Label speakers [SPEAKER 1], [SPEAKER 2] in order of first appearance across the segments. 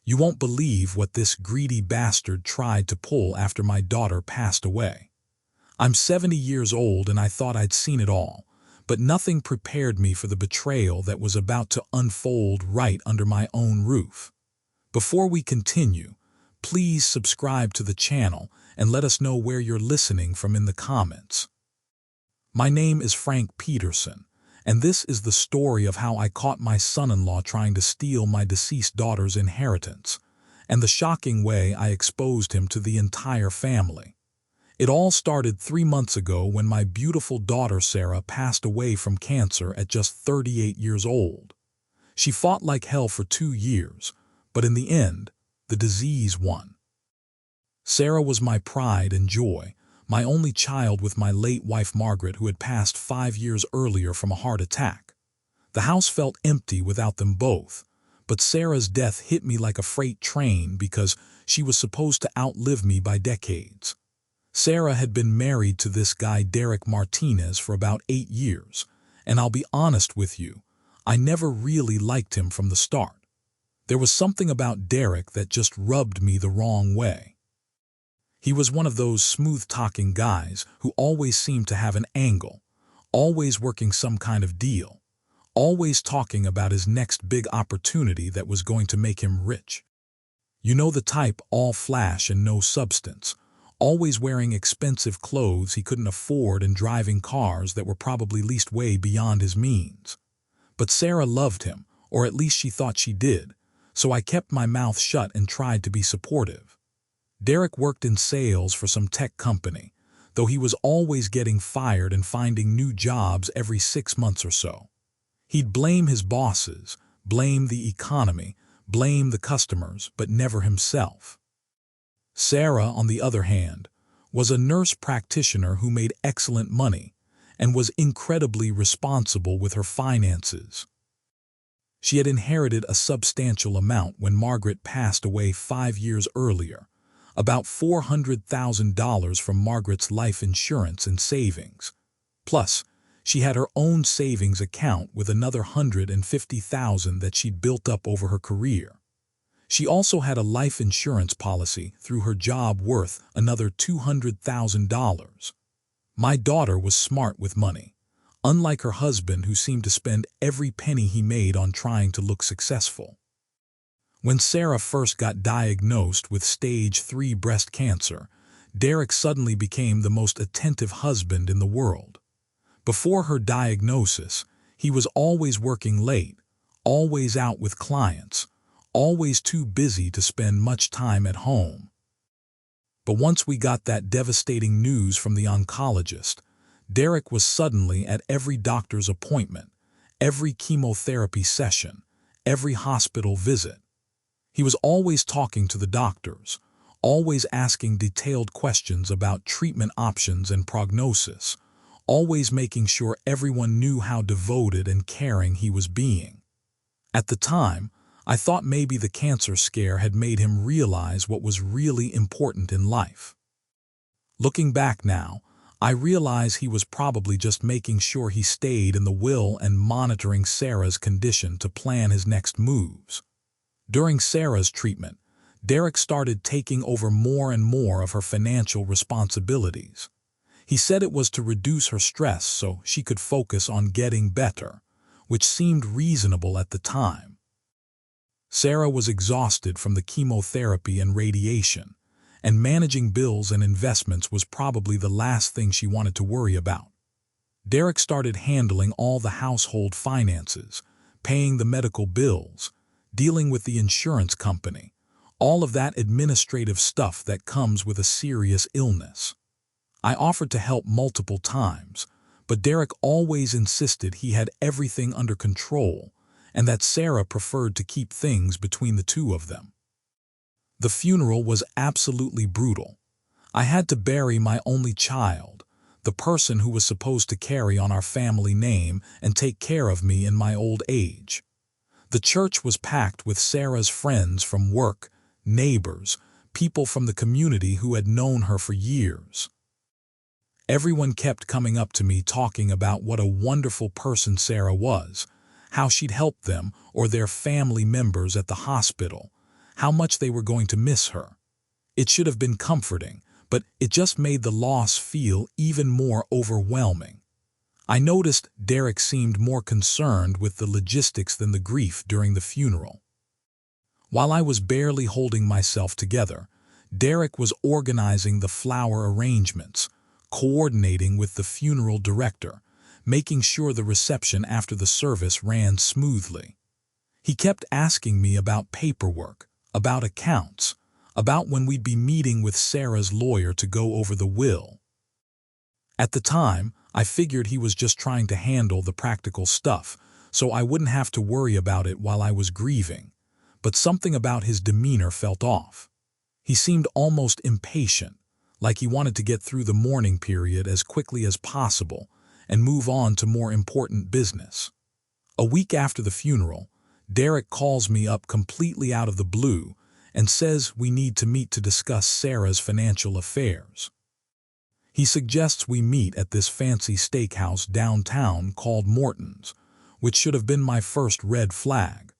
[SPEAKER 1] You won't believe what this greedy bastard tried to pull after my daughter passed away. I'm 70 years old and I thought I'd seen it all, but nothing prepared me for the betrayal that was about to unfold right under my own roof. Before we continue, please subscribe to the channel and let us know where you're listening from in the comments. My name is Frank Peterson, and this is the story of how I caught my son-in-law trying to steal my deceased daughter's inheritance, and the shocking way I exposed him to the entire family. It all started 3 months ago when my beautiful daughter Sarah passed away from cancer at just 38 years old. She fought like hell for 2 years, but in the end, the disease won. Sarah was my pride and joy, my only child with my late wife Margaret, who had passed 5 years earlier from a heart attack. The house felt empty without them both, but Sarah's death hit me like a freight train because she was supposed to outlive me by decades. Sarah had been married to this guy Derek Martinez for about 8 years, and I'll be honest with you, I never really liked him from the start. There was something about Derek that just rubbed me the wrong way. He was one of those smooth-talking guys who always seemed to have an angle, always working some kind of deal, always talking about his next big opportunity that was going to make him rich. You know the type, all flash and no substance, always wearing expensive clothes he couldn't afford and driving cars that were probably leased way beyond his means. But Sarah loved him, or at least she thought she did, so I kept my mouth shut and tried to be supportive. Derek worked in sales for some tech company, though he was always getting fired and finding new jobs every 6 months or so. He'd blame his bosses, blame the economy, blame the customers, but never himself. Sarah, on the other hand, was a nurse practitioner who made excellent money and was incredibly responsible with her finances. She had inherited a substantial amount when Margaret passed away 5 years earlier, about $400,000 from Margaret's life insurance and savings. Plus, she had her own savings account with another $150,000 that she'd built up over her career. She also had a life insurance policy through her job worth another $200,000. My daughter was smart with money, unlike her husband who seemed to spend every penny he made on trying to look successful. When Sarah first got diagnosed with stage 3 breast cancer, Derek suddenly became the most attentive husband in the world. Before her diagnosis, he was always working late, always out with clients, always too busy to spend much time at home. But once we got that devastating news from the oncologist, Derek was suddenly at every doctor's appointment, every chemotherapy session, every hospital visit. He was always talking to the doctors, always asking detailed questions about treatment options and prognosis, always making sure everyone knew how devoted and caring he was being. At the time, I thought maybe the cancer scare had made him realize what was really important in life. Looking back now, I realize he was probably just making sure he stayed in the will and monitoring Sarah's condition to plan his next moves. During Sarah's treatment, Derek started taking over more and more of her financial responsibilities. He said it was to reduce her stress so she could focus on getting better, which seemed reasonable at the time. Sarah was exhausted from the chemotherapy and radiation, and managing bills and investments was probably the last thing she wanted to worry about. Derek started handling all the household finances, paying the medical bills, dealing with the insurance company, all of that administrative stuff that comes with a serious illness. I offered to help multiple times, but Derek always insisted he had everything under control and that Sarah preferred to keep things between the two of them. The funeral was absolutely brutal. I had to bury my only child, the person who was supposed to carry on our family name and take care of me in my old age. The church was packed with Sarah's friends from work, neighbors, people from the community who had known her for years. Everyone kept coming up to me talking about what a wonderful person Sarah was, how she'd helped them or their family members at the hospital, how much they were going to miss her. It should have been comforting, but it just made the loss feel even more overwhelming. I noticed Derek seemed more concerned with the logistics than the grief during the funeral. While I was barely holding myself together, Derek was organizing the flower arrangements, coordinating with the funeral director, making sure the reception after the service ran smoothly. He kept asking me about paperwork, about accounts, about when we'd be meeting with Sarah's lawyer to go over the will. At the time, I figured he was just trying to handle the practical stuff, so I wouldn't have to worry about it while I was grieving. But something about his demeanor felt off. He seemed almost impatient, like he wanted to get through the mourning period as quickly as possible and move on to more important business. A week after the funeral, Derek calls me up completely out of the blue and says we need to meet to discuss Sarah's financial affairs. He suggests we meet at this fancy steakhouse downtown called Morton's, which should have been my first red flag.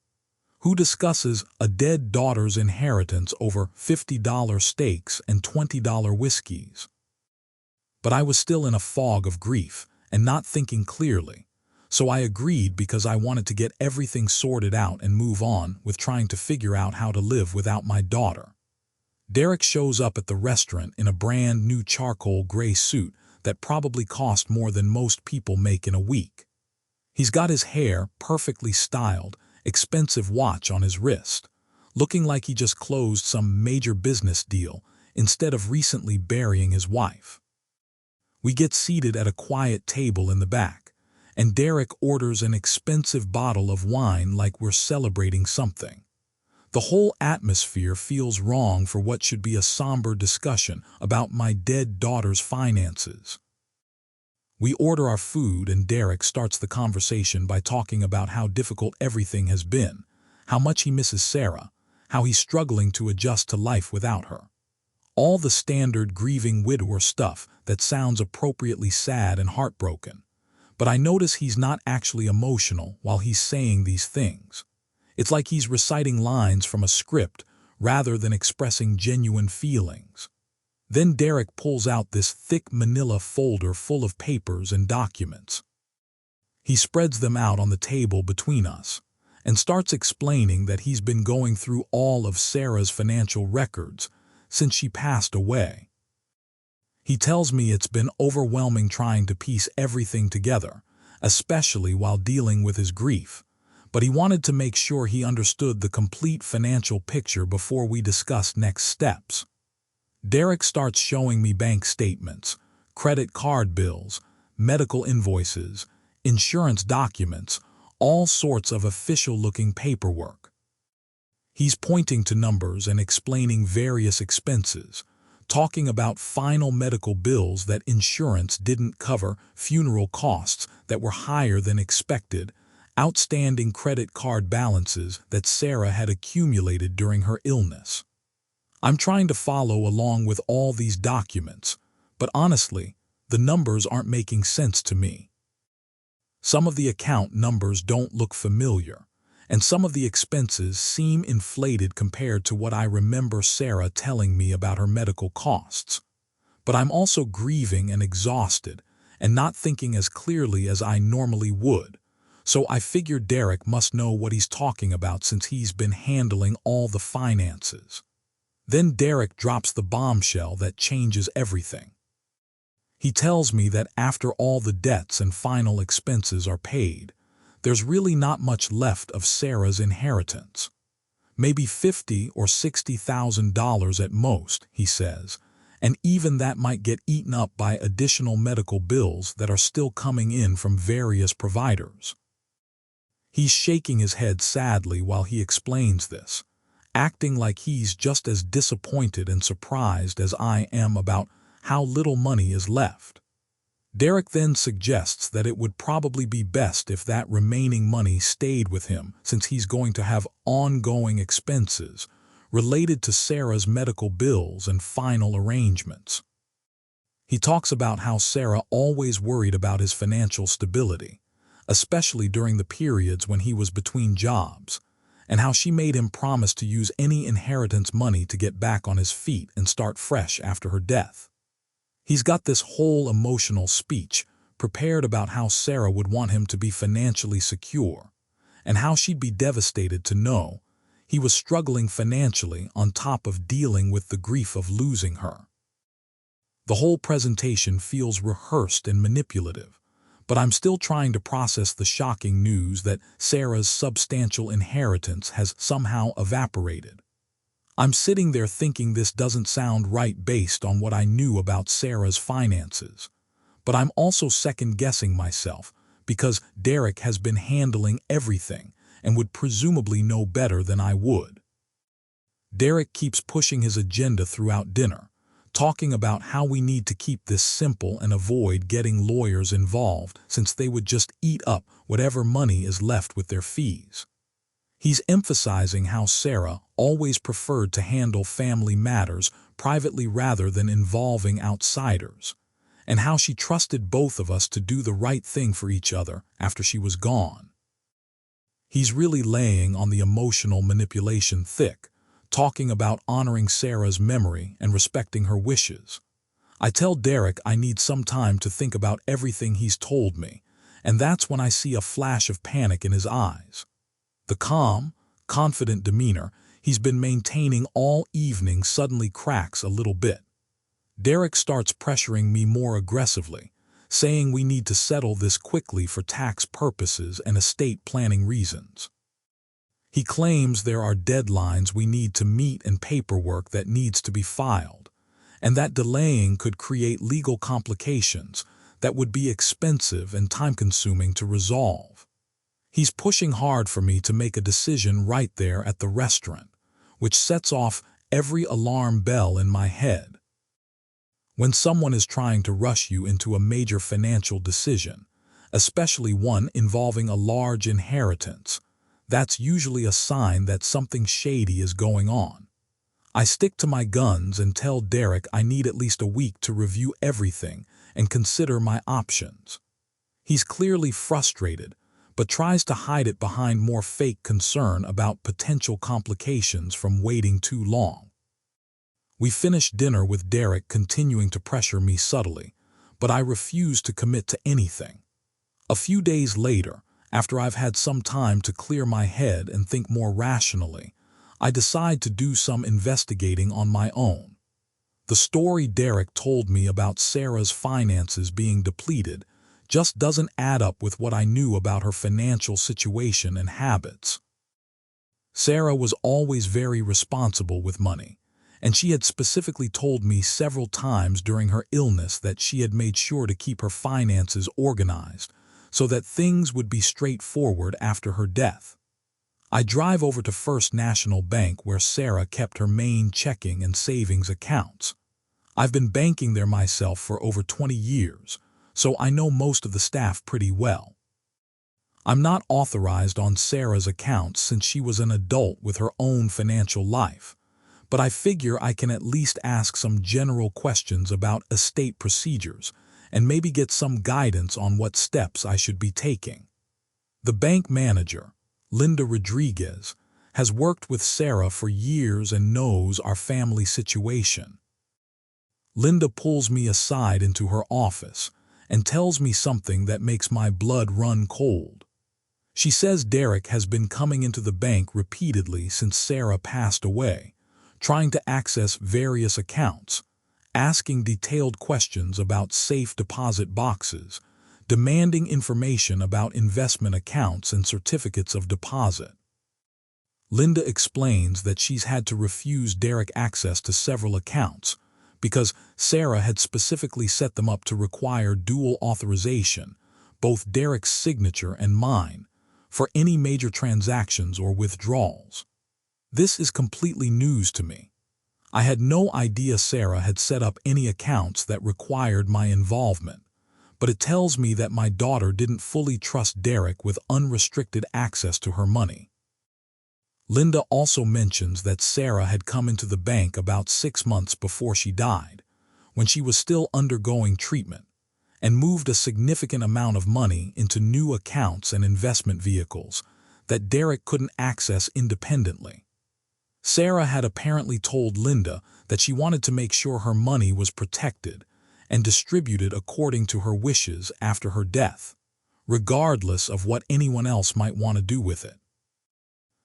[SPEAKER 1] Who discusses a dead daughter's inheritance over $50 steaks and $20 whiskeys? But I was still in a fog of grief and not thinking clearly, so I agreed because I wanted to get everything sorted out and move on with trying to figure out how to live without my daughter. Derek shows up at the restaurant in a brand new charcoal gray suit that probably cost more than most people make in a week. He's got his hair perfectly styled, expensive watch on his wrist, looking like he just closed some major business deal instead of recently burying his wife. We get seated at a quiet table in the back, and Derek orders an expensive bottle of wine like we're celebrating something. The whole atmosphere feels wrong for what should be a somber discussion about my dead daughter's finances. We order our food and Derek starts the conversation by talking about how difficult everything has been, how much he misses Sarah, how he's struggling to adjust to life without her. All the standard grieving widower stuff that sounds appropriately sad and heartbroken. But I notice he's not actually emotional while he's saying these things. It's like he's reciting lines from a script rather than expressing genuine feelings. Then Derek pulls out this thick manila folder full of papers and documents. He spreads them out on the table between us and starts explaining that he's been going through all of Sarah's financial records since she passed away. He tells me it's been overwhelming trying to piece everything together, especially while dealing with his grief, but he wanted to make sure he understood the complete financial picture before we discussed next steps. Derek starts showing me bank statements, credit card bills, medical invoices, insurance documents, all sorts of official-looking paperwork. He's pointing to numbers and explaining various expenses, talking about final medical bills that insurance didn't cover, funeral costs that were higher than expected, outstanding credit card balances that Sarah had accumulated during her illness. I'm trying to follow along with all these documents, but honestly, the numbers aren't making sense to me. Some of the account numbers don't look familiar, and some of the expenses seem inflated compared to what I remember Sarah telling me about her medical costs. But I'm also grieving and exhausted and not thinking as clearly as I normally would, so I figure Derek must know what he's talking about since he's been handling all the finances. Then Derek drops the bombshell that changes everything. He tells me that after all the debts and final expenses are paid, there's really not much left of Sarah's inheritance. Maybe $50,000 or $60,000 at most, he says, and even that might get eaten up by additional medical bills that are still coming in from various providers. He's shaking his head sadly while he explains this, acting like he's just as disappointed and surprised as I am about how little money is left. Derek then suggests that it would probably be best if that remaining money stayed with him since he's going to have ongoing expenses related to Sarah's medical bills and final arrangements. He talks about how Sarah always worried about his financial stability, especially during the periods when he was between jobs, and how she made him promise to use any inheritance money to get back on his feet and start fresh after her death. He's got this whole emotional speech prepared about how Sarah would want him to be financially secure, and how she'd be devastated to know he was struggling financially on top of dealing with the grief of losing her. The whole presentation feels rehearsed and manipulative, but I'm still trying to process the shocking news that Sarah's substantial inheritance has somehow evaporated. I'm sitting there thinking this doesn't sound right based on what I knew about Sarah's finances, but I'm also second-guessing myself because Derek has been handling everything and would presumably know better than I would. Derek keeps pushing his agenda throughout dinner, talking about how we need to keep this simple and avoid getting lawyers involved since they would just eat up whatever money is left with their fees. He's emphasizing how Sarah always preferred to handle family matters privately rather than involving outsiders, and how she trusted both of us to do the right thing for each other after she was gone. He's really laying on the emotional manipulation thick, talking about honoring Sarah's memory and respecting her wishes. I tell Derek I need some time to think about everything he's told me, and that's when I see a flash of panic in his eyes. The calm, confident demeanor he's been maintaining all evening suddenly cracks a little bit. Derek starts pressuring me more aggressively, saying we need to settle this quickly for tax purposes and estate planning reasons. He claims there are deadlines we need to meet and paperwork that needs to be filed, and that delaying could create legal complications that would be expensive and time-consuming to resolve. He's pushing hard for me to make a decision right there at the restaurant, which sets off every alarm bell in my head. When someone is trying to rush you into a major financial decision, especially one involving a large inheritance, that's usually a sign that something shady is going on. I stick to my guns and tell Derek I need at least a week to review everything and consider my options. He's clearly frustrated, but tries to hide it behind more fake concern about potential complications from waiting too long. We finish dinner with Derek continuing to pressure me subtly, but I refuse to commit to anything. A few days later, after I've had some time to clear my head and think more rationally, I decide to do some investigating on my own. The story Derek told me about Sarah's finances being depleted just doesn't add up with what I knew about her financial situation and habits. Sarah was always very responsible with money, and she had specifically told me several times during her illness that she had made sure to keep her finances organized so that things would be straightforward after her death. I drive over to First National Bank where Sarah kept her main checking and savings accounts. I've been banking there myself for over 20 years, so I know most of the staff pretty well. I'm not authorized on Sarah's accounts since she was an adult with her own financial life, but I figure I can at least ask some general questions about estate procedures and maybe get some guidance on what steps I should be taking. The bank manager, Linda Rodriguez, has worked with Sarah for years and knows our family situation. Linda pulls me aside into her office and tells me something that makes my blood run cold. She says Derek has been coming into the bank repeatedly since Sarah passed away, trying to access various accounts, asking detailed questions about safe deposit boxes, demanding information about investment accounts and certificates of deposit. Linda explains that she's had to refuse Derek access to several accounts because Sarah had specifically set them up to require dual authorization, both Derek's signature and mine, for any major transactions or withdrawals. This is completely news to me. I had no idea Sarah had set up any accounts that required my involvement, but it tells me that my daughter didn't fully trust Derek with unrestricted access to her money. Linda also mentions that Sarah had come into the bank about 6 months before she died, when she was still undergoing treatment, and moved a significant amount of money into new accounts and investment vehicles that Derek couldn't access independently. Sarah had apparently told Linda that she wanted to make sure her money was protected and distributed according to her wishes after her death, regardless of what anyone else might want to do with it.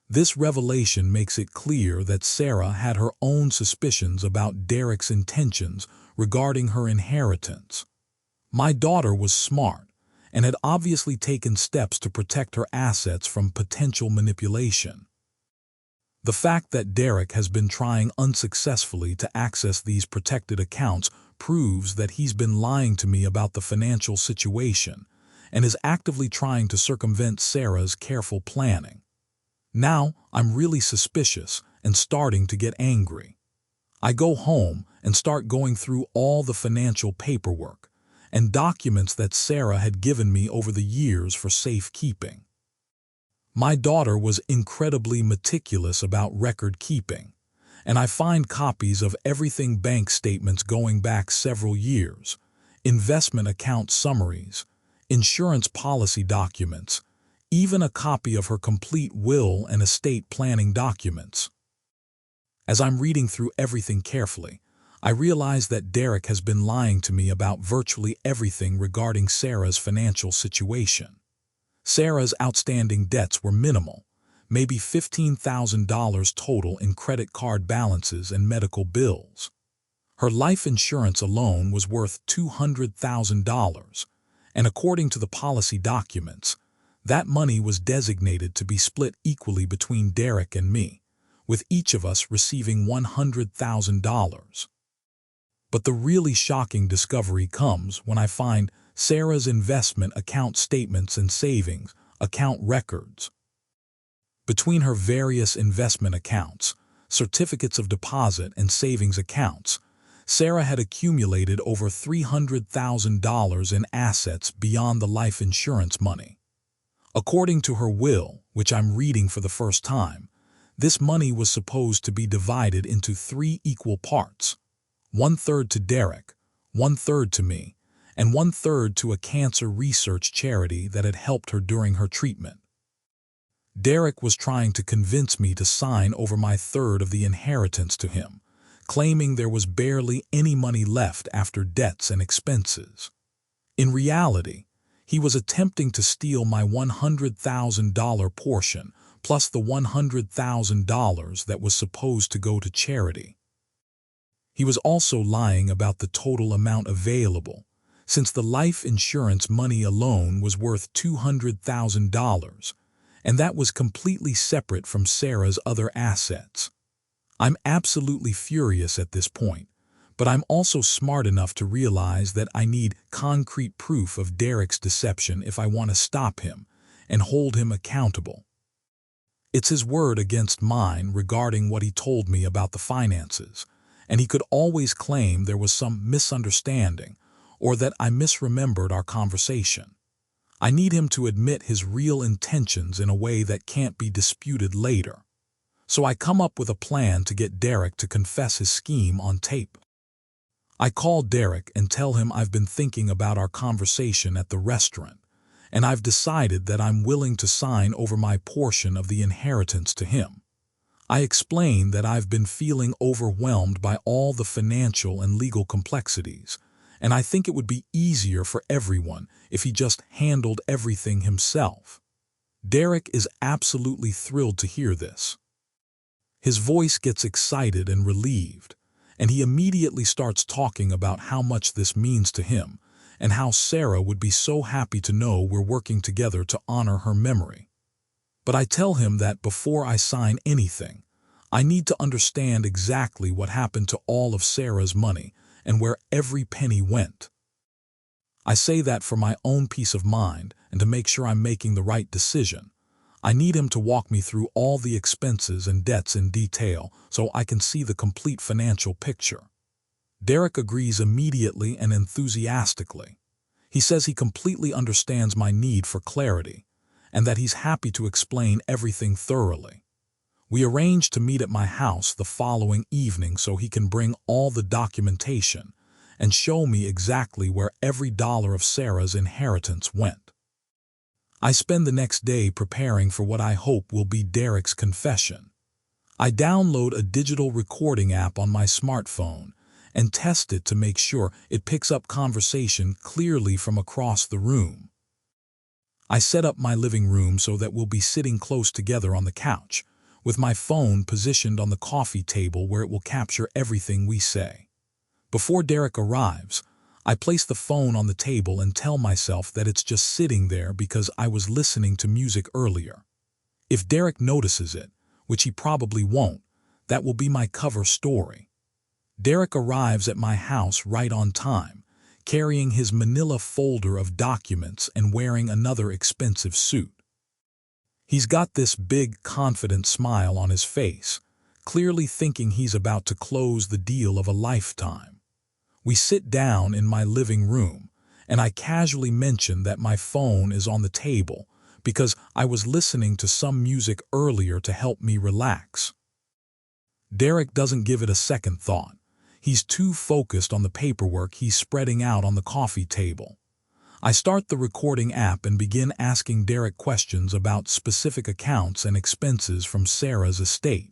[SPEAKER 1] This revelation makes it clear that Sarah had her own suspicions about Derek's intentions regarding her inheritance. My daughter was smart and had obviously taken steps to protect her assets from potential manipulation. The fact that Derek has been trying unsuccessfully to access these protected accounts proves that he's been lying to me about the financial situation and is actively trying to circumvent Sarah's careful planning. Now, I'm really suspicious and starting to get angry. I go home and start going through all the financial paperwork and documents that Sarah had given me over the years for safekeeping. My daughter was incredibly meticulous about record keeping, and I find copies of everything: bank statements going back several years, investment account summaries, insurance policy documents, even a copy of her complete will and estate planning documents. As I'm reading through everything carefully, I realize that Derek has been lying to me about virtually everything regarding Sarah's financial situation. Sarah's outstanding debts were minimal, maybe $15,000 total in credit card balances and medical bills. Her life insurance alone was worth $200,000, and according to the policy documents, that money was designated to be split equally between Derek and me, with each of us receiving $100,000. But the really shocking discovery comes when I find Sarah's investment account statements and savings account records. Between her various investment accounts, certificates of deposit, and savings accounts, Sarah had accumulated over $300,000 in assets beyond the life insurance money. According to her will, which I'm reading for the first time, this money was supposed to be divided into 3 equal parts: 1/3 to Derek, 1/3 to me, and 1/3 to a cancer research charity that had helped her during her treatment. Derek was trying to convince me to sign over my third of the inheritance to him, claiming there was barely any money left after debts and expenses. In reality, he was attempting to steal my $100,000 portion plus the $100,000 that was supposed to go to charity. He was also lying about the total amount available, since the life insurance money alone was worth $200,000, and that was completely separate from Sarah's other assets. I'm absolutely furious at this point, but I'm also smart enough to realize that I need concrete proof of Derek's deception if I want to stop him and hold him accountable. It's his word against mine regarding what he told me about the finances, and he could always claim there was some misunderstanding or that I misremembered our conversation. I need him to admit his real intentions in a way that can't be disputed later. So I come up with a plan to get Derek to confess his scheme on tape. I call Derek and tell him I've been thinking about our conversation at the restaurant, and I've decided that I'm willing to sign over my portion of the inheritance to him. I explain that I've been feeling overwhelmed by all the financial and legal complexities, and I think it would be easier for everyone if he just handled everything himself. Derek is absolutely thrilled to hear this. His voice gets excited and relieved, and he immediately starts talking about how much this means to him and how Sarah would be so happy to know we're working together to honor her memory. But I tell him that before I sign anything, I need to understand exactly what happened to all of Sarah's money and where every penny went. I say that for my own peace of mind and to make sure I'm making the right decision. I need him to walk me through all the expenses and debts in detail so I can see the complete financial picture. Derek agrees immediately and enthusiastically. He says he completely understands my need for clarity and that he's happy to explain everything thoroughly. We arrange to meet at my house the following evening so he can bring all the documentation and show me exactly where every dollar of Sarah's inheritance went. I spend the next day preparing for what I hope will be Derek's confession. I download a digital recording app on my smartphone and test it to make sure it picks up conversation clearly from across the room. I set up my living room so that we'll be sitting close together on the couch, with my phone positioned on the coffee table where it will capture everything we say. Before Derek arrives, I place the phone on the table and tell myself that it's just sitting there because I was listening to music earlier. If Derek notices it, which he probably won't, that will be my cover story. Derek arrives at my house right on time, carrying his manila folder of documents and wearing another expensive suit. He's got this big, confident smile on his face, clearly thinking he's about to close the deal of a lifetime. We sit down in my living room, and I casually mention that my phone is on the table because I was listening to some music earlier to help me relax. Derek doesn't give it a second thought. He's too focused on the paperwork he's spreading out on the coffee table. I start the recording app and begin asking Derek questions about specific accounts and expenses from Sarah's estate.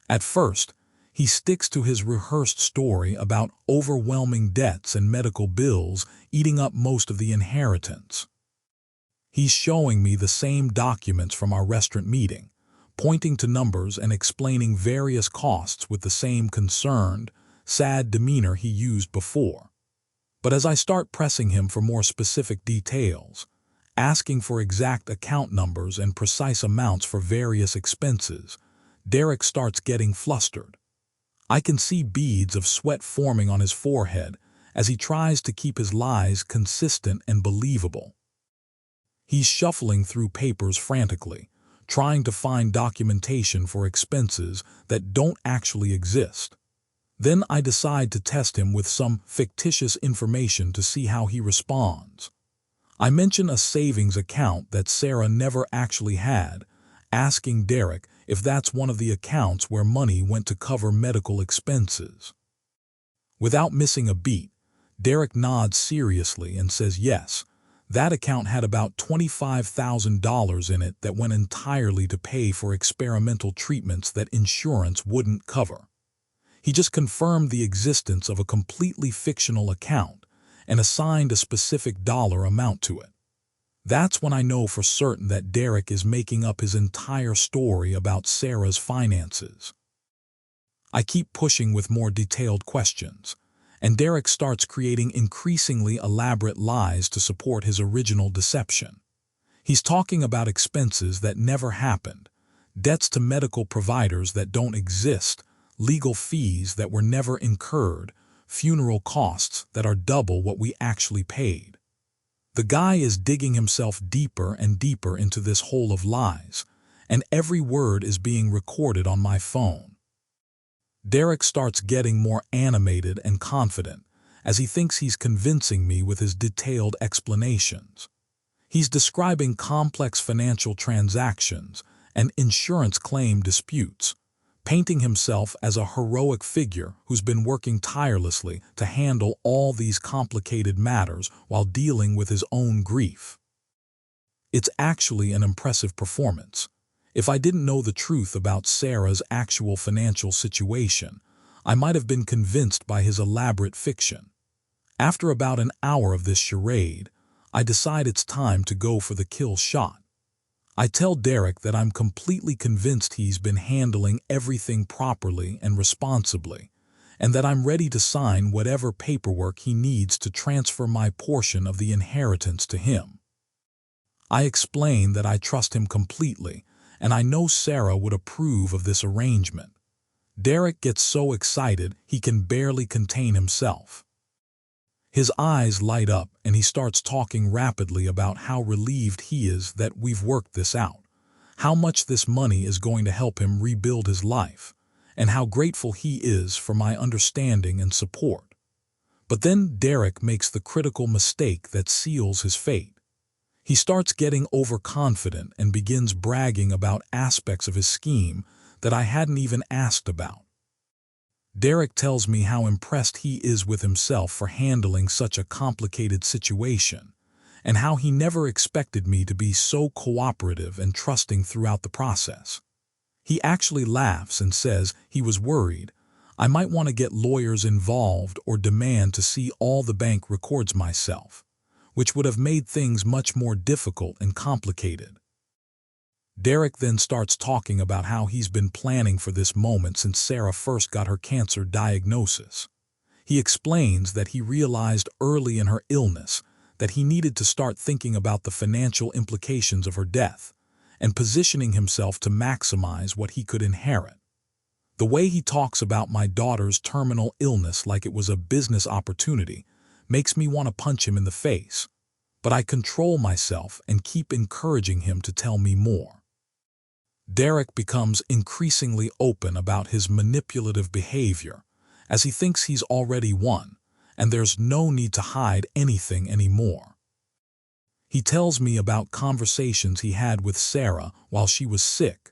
[SPEAKER 1] At first, he sticks to his rehearsed story about overwhelming debts and medical bills eating up most of the inheritance. He's showing me the same documents from our restaurant meeting, pointing to numbers and explaining various costs with the same concerned, sad demeanor he used before. But as I start pressing him for more specific details, asking for exact account numbers and precise amounts for various expenses, Derek starts getting flustered. I can see beads of sweat forming on his forehead as he tries to keep his lies consistent and believable. He's shuffling through papers frantically, trying to find documentation for expenses that don't actually exist. Then I decide to test him with some fictitious information to see how he responds. I mention a savings account that Sarah never actually had, asking Derek if that's one of the accounts where money went to cover medical expenses. Without missing a beat, Derek nods seriously and says yes. That account had about $25,000 in it that went entirely to pay for experimental treatments that insurance wouldn't cover. He just confirmed the existence of a completely fictional account and assigned a specific dollar amount to it. That's when I know for certain that Derek is making up his entire story about Sarah's finances. I keep pushing with more detailed questions, and Derek starts creating increasingly elaborate lies to support his original deception. He's talking about expenses that never happened, debts to medical providers that don't exist, legal fees that were never incurred, funeral costs that are double what we actually paid. The guy is digging himself deeper and deeper into this hole of lies, and every word is being recorded on my phone. Derek starts getting more animated and confident as he thinks he's convincing me with his detailed explanations. He's describing complex financial transactions and insurance claim disputes, painting himself as a heroic figure who's been working tirelessly to handle all these complicated matters while dealing with his own grief. It's actually an impressive performance. If I didn't know the truth about Sarah's actual financial situation, I might have been convinced by his elaborate fiction. After about an hour of this charade, I decide it's time to go for the kill shot. I tell Derek that I'm completely convinced he's been handling everything properly and responsibly, and that I'm ready to sign whatever paperwork he needs to transfer my portion of the inheritance to him. I explain that I trust him completely, and I know Sarah would approve of this arrangement. Derek gets so excited he can barely contain himself. His eyes light up and he starts talking rapidly about how relieved he is that we've worked this out, how much this money is going to help him rebuild his life, and how grateful he is for my understanding and support. But then Derek makes the critical mistake that seals his fate. He starts getting overconfident and begins bragging about aspects of his scheme that I hadn't even asked about. Derek tells me how impressed he is with himself for handling such a complicated situation, and how he never expected me to be so cooperative and trusting throughout the process. He actually laughs and says he was worried I might want to get lawyers involved or demand to see all the bank records myself, which would have made things much more difficult and complicated. Derek then starts talking about how he's been planning for this moment since Sarah first got her cancer diagnosis. He explains that he realized early in her illness that he needed to start thinking about the financial implications of her death and positioning himself to maximize what he could inherit. The way he talks about my daughter's terminal illness like it was a business opportunity makes me want to punch him in the face, but I control myself and keep encouraging him to tell me more. Derek becomes increasingly open about his manipulative behavior as he thinks he's already won, and there's no need to hide anything anymore. He tells me about conversations he had with Sarah while she was sick,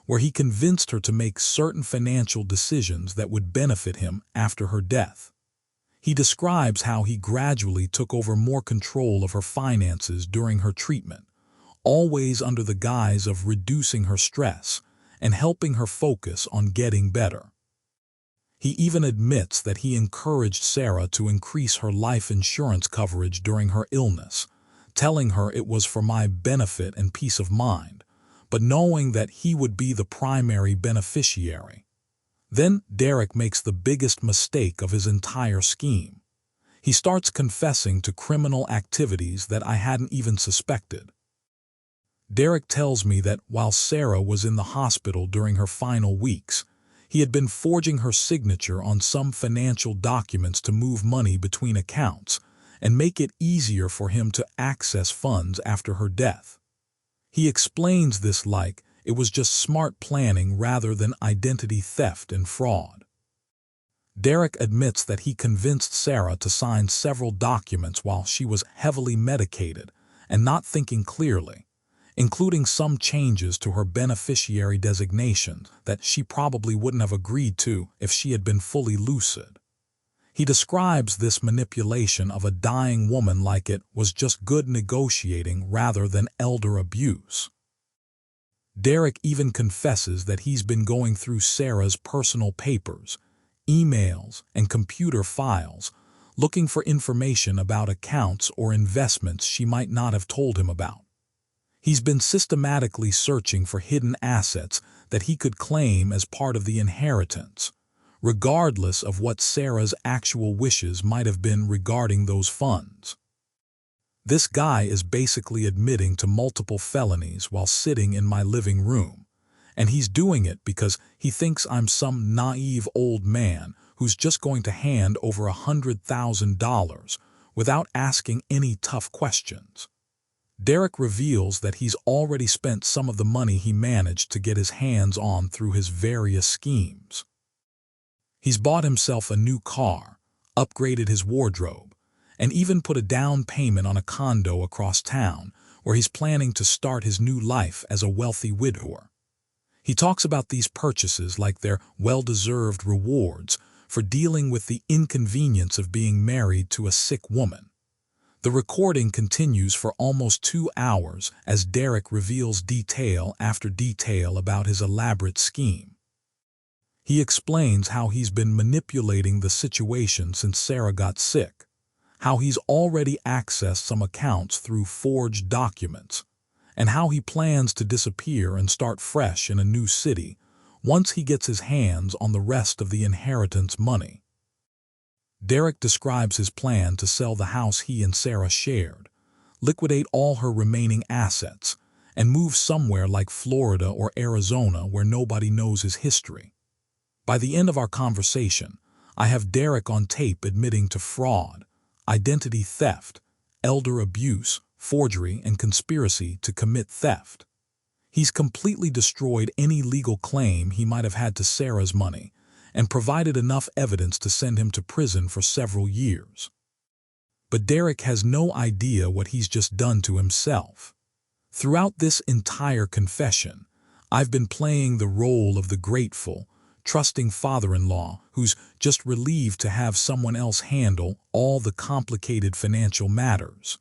[SPEAKER 1] where he convinced her to make certain financial decisions that would benefit him after her death. He describes how he gradually took over more control of her finances during her treatment, always under the guise of reducing her stress and helping her focus on getting better. He even admits that he encouraged Sarah to increase her life insurance coverage during her illness, telling her it was for my benefit and peace of mind, but knowing that he would be the primary beneficiary. Then Derek makes the biggest mistake of his entire scheme. He starts confessing to criminal activities that I hadn't even suspected. Derek tells me that while Sarah was in the hospital during her final weeks, he had been forging her signature on some financial documents to move money between accounts and make it easier for him to access funds after her death. He explains this like it was just smart planning rather than identity theft and fraud. Derek admits that he convinced Sarah to sign several documents while she was heavily medicated and not thinking clearly, including some changes to her beneficiary designation that she probably wouldn't have agreed to if she had been fully lucid. He describes this manipulation of a dying woman like it was just good negotiating rather than elder abuse. Derek even confesses that he's been going through Sarah's personal papers, emails, and computer files, looking for information about accounts or investments she might not have told him about. He's been systematically searching for hidden assets that he could claim as part of the inheritance, regardless of what Sarah's actual wishes might have been regarding those funds. This guy is basically admitting to multiple felonies while sitting in my living room, and he's doing it because he thinks I'm some naive old man who's just going to hand over $100,000 without asking any tough questions. Derek reveals that he's already spent some of the money he managed to get his hands on through his various schemes. He's bought himself a new car, upgraded his wardrobe, and even put a down payment on a condo across town where he's planning to start his new life as a wealthy widower. He talks about these purchases like they're well-deserved rewards for dealing with the inconvenience of being married to a sick woman. The recording continues for almost 2 hours as Derek reveals detail after detail about his elaborate scheme. He explains how he's been manipulating the situation since Sarah got sick, how he's already accessed some accounts through forged documents, and how he plans to disappear and start fresh in a new city once he gets his hands on the rest of the inheritance money. Derek describes his plan to sell the house he and Sarah shared, liquidate all her remaining assets, and move somewhere like Florida or Arizona where nobody knows his history. By the end of our conversation, I have Derek on tape admitting to fraud, identity theft, elder abuse, forgery, and conspiracy to commit theft. He's completely destroyed any legal claim he might have had to Sarah's money and provided enough evidence to send him to prison for several years. But Derek has no idea what he's just done to himself. Throughout this entire confession, I've been playing the role of the grateful, trusting father-in-law who's just relieved to have someone else handle all the complicated financial matters.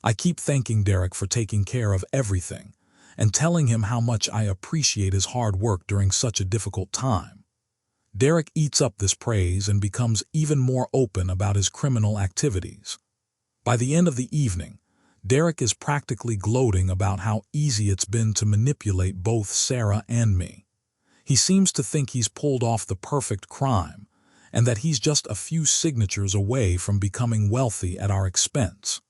[SPEAKER 1] I keep thanking Derek for taking care of everything and telling him how much I appreciate his hard work during such a difficult time. Derek eats up this praise and becomes even more open about his criminal activities. By the end of the evening, Derek is practically gloating about how easy it's been to manipulate both Sarah and me. He seems to think he's pulled off the perfect crime, and that he's just a few signatures away from becoming wealthy at our expense.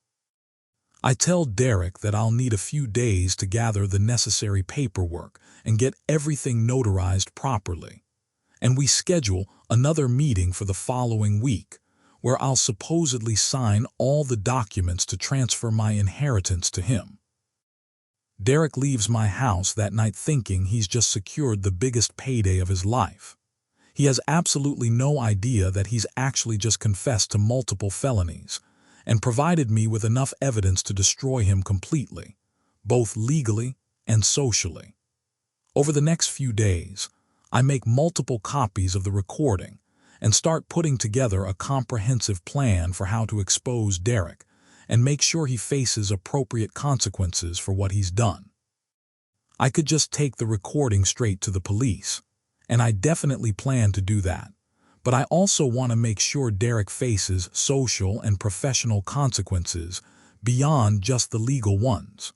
[SPEAKER 1] I tell Derek that I'll need a few days to gather the necessary paperwork and get everything notarized properly, and we schedule another meeting for the following week, where I'll supposedly sign all the documents to transfer my inheritance to him. Derek leaves my house that night thinking he's just secured the biggest payday of his life. He has absolutely no idea that he's actually just confessed to multiple felonies and provided me with enough evidence to destroy him completely, both legally and socially. Over the next few days, I make multiple copies of the recording and start putting together a comprehensive plan for how to expose Derek and make sure he faces appropriate consequences for what he's done. I could just take the recording straight to the police, and I definitely plan to do that, but I also want to make sure Derek faces social and professional consequences beyond just the legal ones.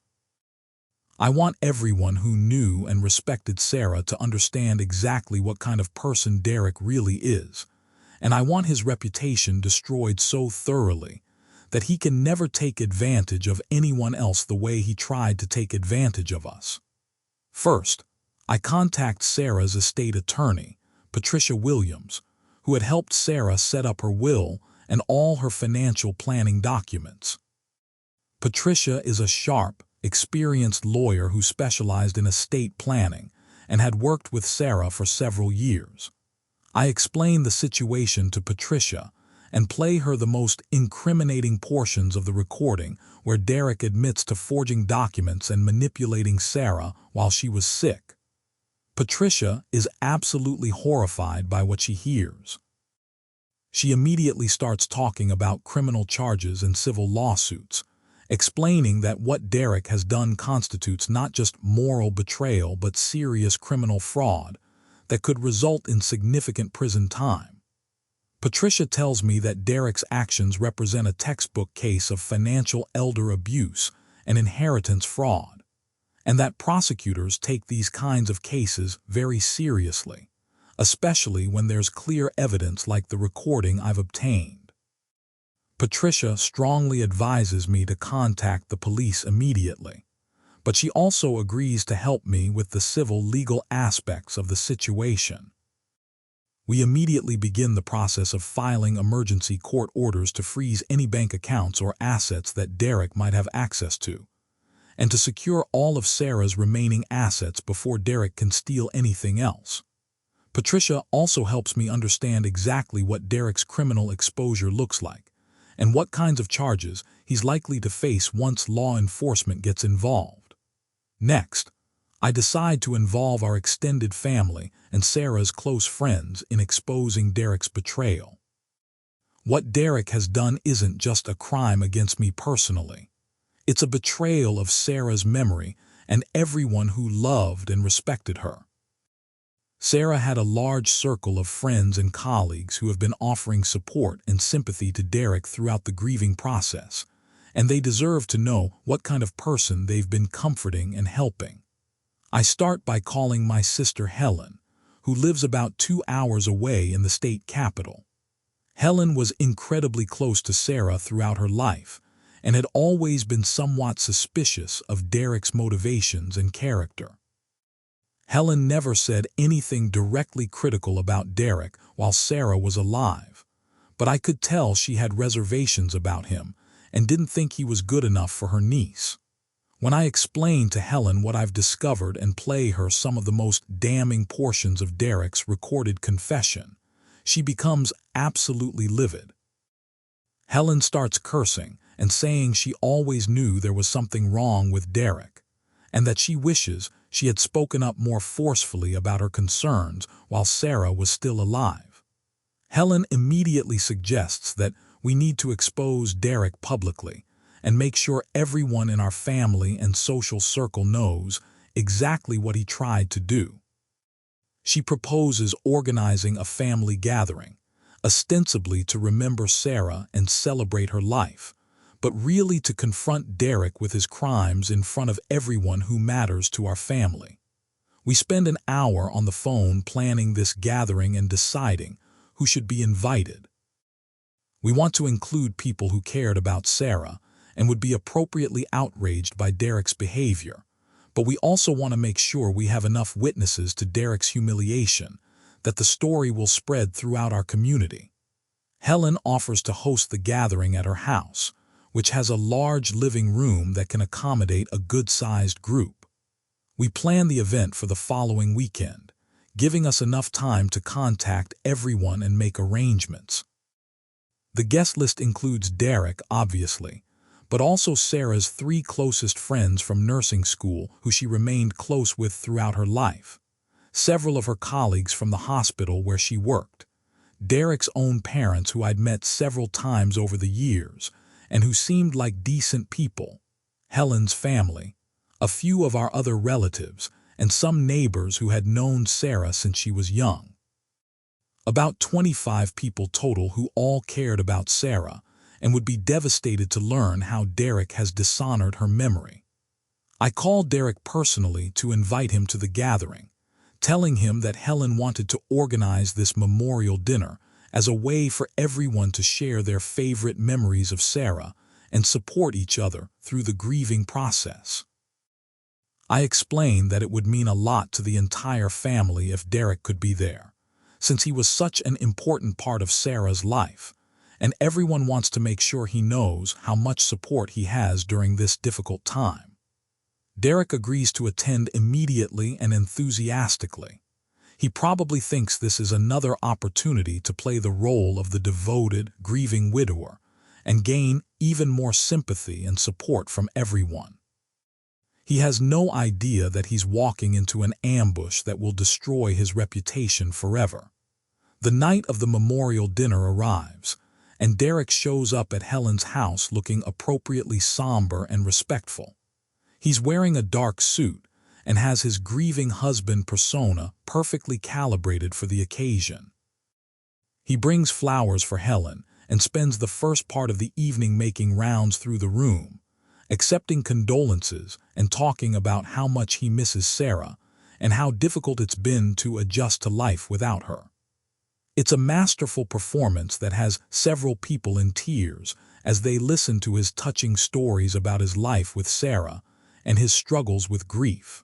[SPEAKER 1] I want everyone who knew and respected Sarah to understand exactly what kind of person Derek really is, and I want his reputation destroyed so thoroughly that he can never take advantage of anyone else the way he tried to take advantage of us. First, I contact Sarah's estate attorney, Patricia Williams, who had helped Sarah set up her will and all her financial planning documents. Patricia is a sharp, experienced lawyer who specialized in estate planning and had worked with Sarah for several years. I explain the situation to Patricia and play her the most incriminating portions of the recording where Derek admits to forging documents and manipulating Sarah while she was sick. Patricia is absolutely horrified by what she hears. She immediately starts talking about criminal charges and civil lawsuits, explaining that what Derek has done constitutes not just moral betrayal but serious criminal fraud that could result in significant prison time. Patricia tells me that Derek's actions represent a textbook case of financial elder abuse and inheritance fraud, and that prosecutors take these kinds of cases very seriously, especially when there's clear evidence like the recording I've obtained. Patricia strongly advises me to contact the police immediately, but she also agrees to help me with the civil legal aspects of the situation. We immediately begin the process of filing emergency court orders to freeze any bank accounts or assets that Derek might have access to, and to secure all of Sarah's remaining assets before Derek can steal anything else. Patricia also helps me understand exactly what Derek's criminal exposure looks like, and what kinds of charges he's likely to face once law enforcement gets involved. Next, I decide to involve our extended family and Sarah's close friends in exposing Derek's betrayal. What Derek has done isn't just a crime against me personally. It's a betrayal of Sarah's memory and everyone who loved and respected her. Sarah had a large circle of friends and colleagues who have been offering support and sympathy to Derek throughout the grieving process, and they deserve to know what kind of person they've been comforting and helping. I start by calling my sister Helen, who lives about 2 hours away in the state capital. Helen was incredibly close to Sarah throughout her life and had always been somewhat suspicious of Derek's motivations and character. Helen never said anything directly critical about Derek while Sarah was alive, but I could tell she had reservations about him and didn't think he was good enough for her niece. When I explain to Helen what I've discovered and play her some of the most damning portions of Derek's recorded confession, she becomes absolutely livid. Helen starts cursing and saying she always knew there was something wrong with Derek, and that she wishes she had spoken up more forcefully about her concerns while Sarah was still alive. Helen immediately suggests that we need to expose Derek publicly and make sure everyone in our family and social circle knows exactly what he tried to do. She proposes organizing a family gathering, ostensibly to remember Sarah and celebrate her life, but really to confront Derek with his crimes in front of everyone who matters to our family. We spend an hour on the phone planning this gathering and deciding who should be invited. We want to include people who cared about Sarah and would be appropriately outraged by Derek's behavior, but we also want to make sure we have enough witnesses to Derek's humiliation that the story will spread throughout our community. Helen offers to host the gathering at her house, which has a large living room that can accommodate a good-sized group. We plan the event for the following weekend, giving us enough time to contact everyone and make arrangements. The guest list includes Derek, obviously, but also Sarah's 3 closest friends from nursing school who she remained close with throughout her life, several of her colleagues from the hospital where she worked, Derek's own parents who I'd met several times over the years and who seemed like decent people, Helen's family, a few of our other relatives, and some neighbors who had known Sarah since she was young. About 25 people total who all cared about Sarah and would be devastated to learn how Derek has dishonored her memory. I called Derek personally to invite him to the gathering, telling him that Helen wanted to organize this memorial dinner as a way for everyone to share their favorite memories of Sarah and support each other through the grieving process. I explained that it would mean a lot to the entire family if Derek could be there, since he was such an important part of Sarah's life, and everyone wants to make sure he knows how much support he has during this difficult time. Derek agrees to attend immediately and enthusiastically. He probably thinks this is another opportunity to play the role of the devoted, grieving widower and gain even more sympathy and support from everyone. He has no idea that he's walking into an ambush that will destroy his reputation forever. The night of the memorial dinner arrives, and Derek shows up at Helen's house looking appropriately somber and respectful. He's wearing a dark suit and has his grieving husband persona perfectly calibrated for the occasion. He brings flowers for Helen and spends the first part of the evening making rounds through the room, accepting condolences and talking about how much he misses Sarah and how difficult it's been to adjust to life without her. It's a masterful performance that has several people in tears as they listen to his touching stories about his life with Sarah and his struggles with grief.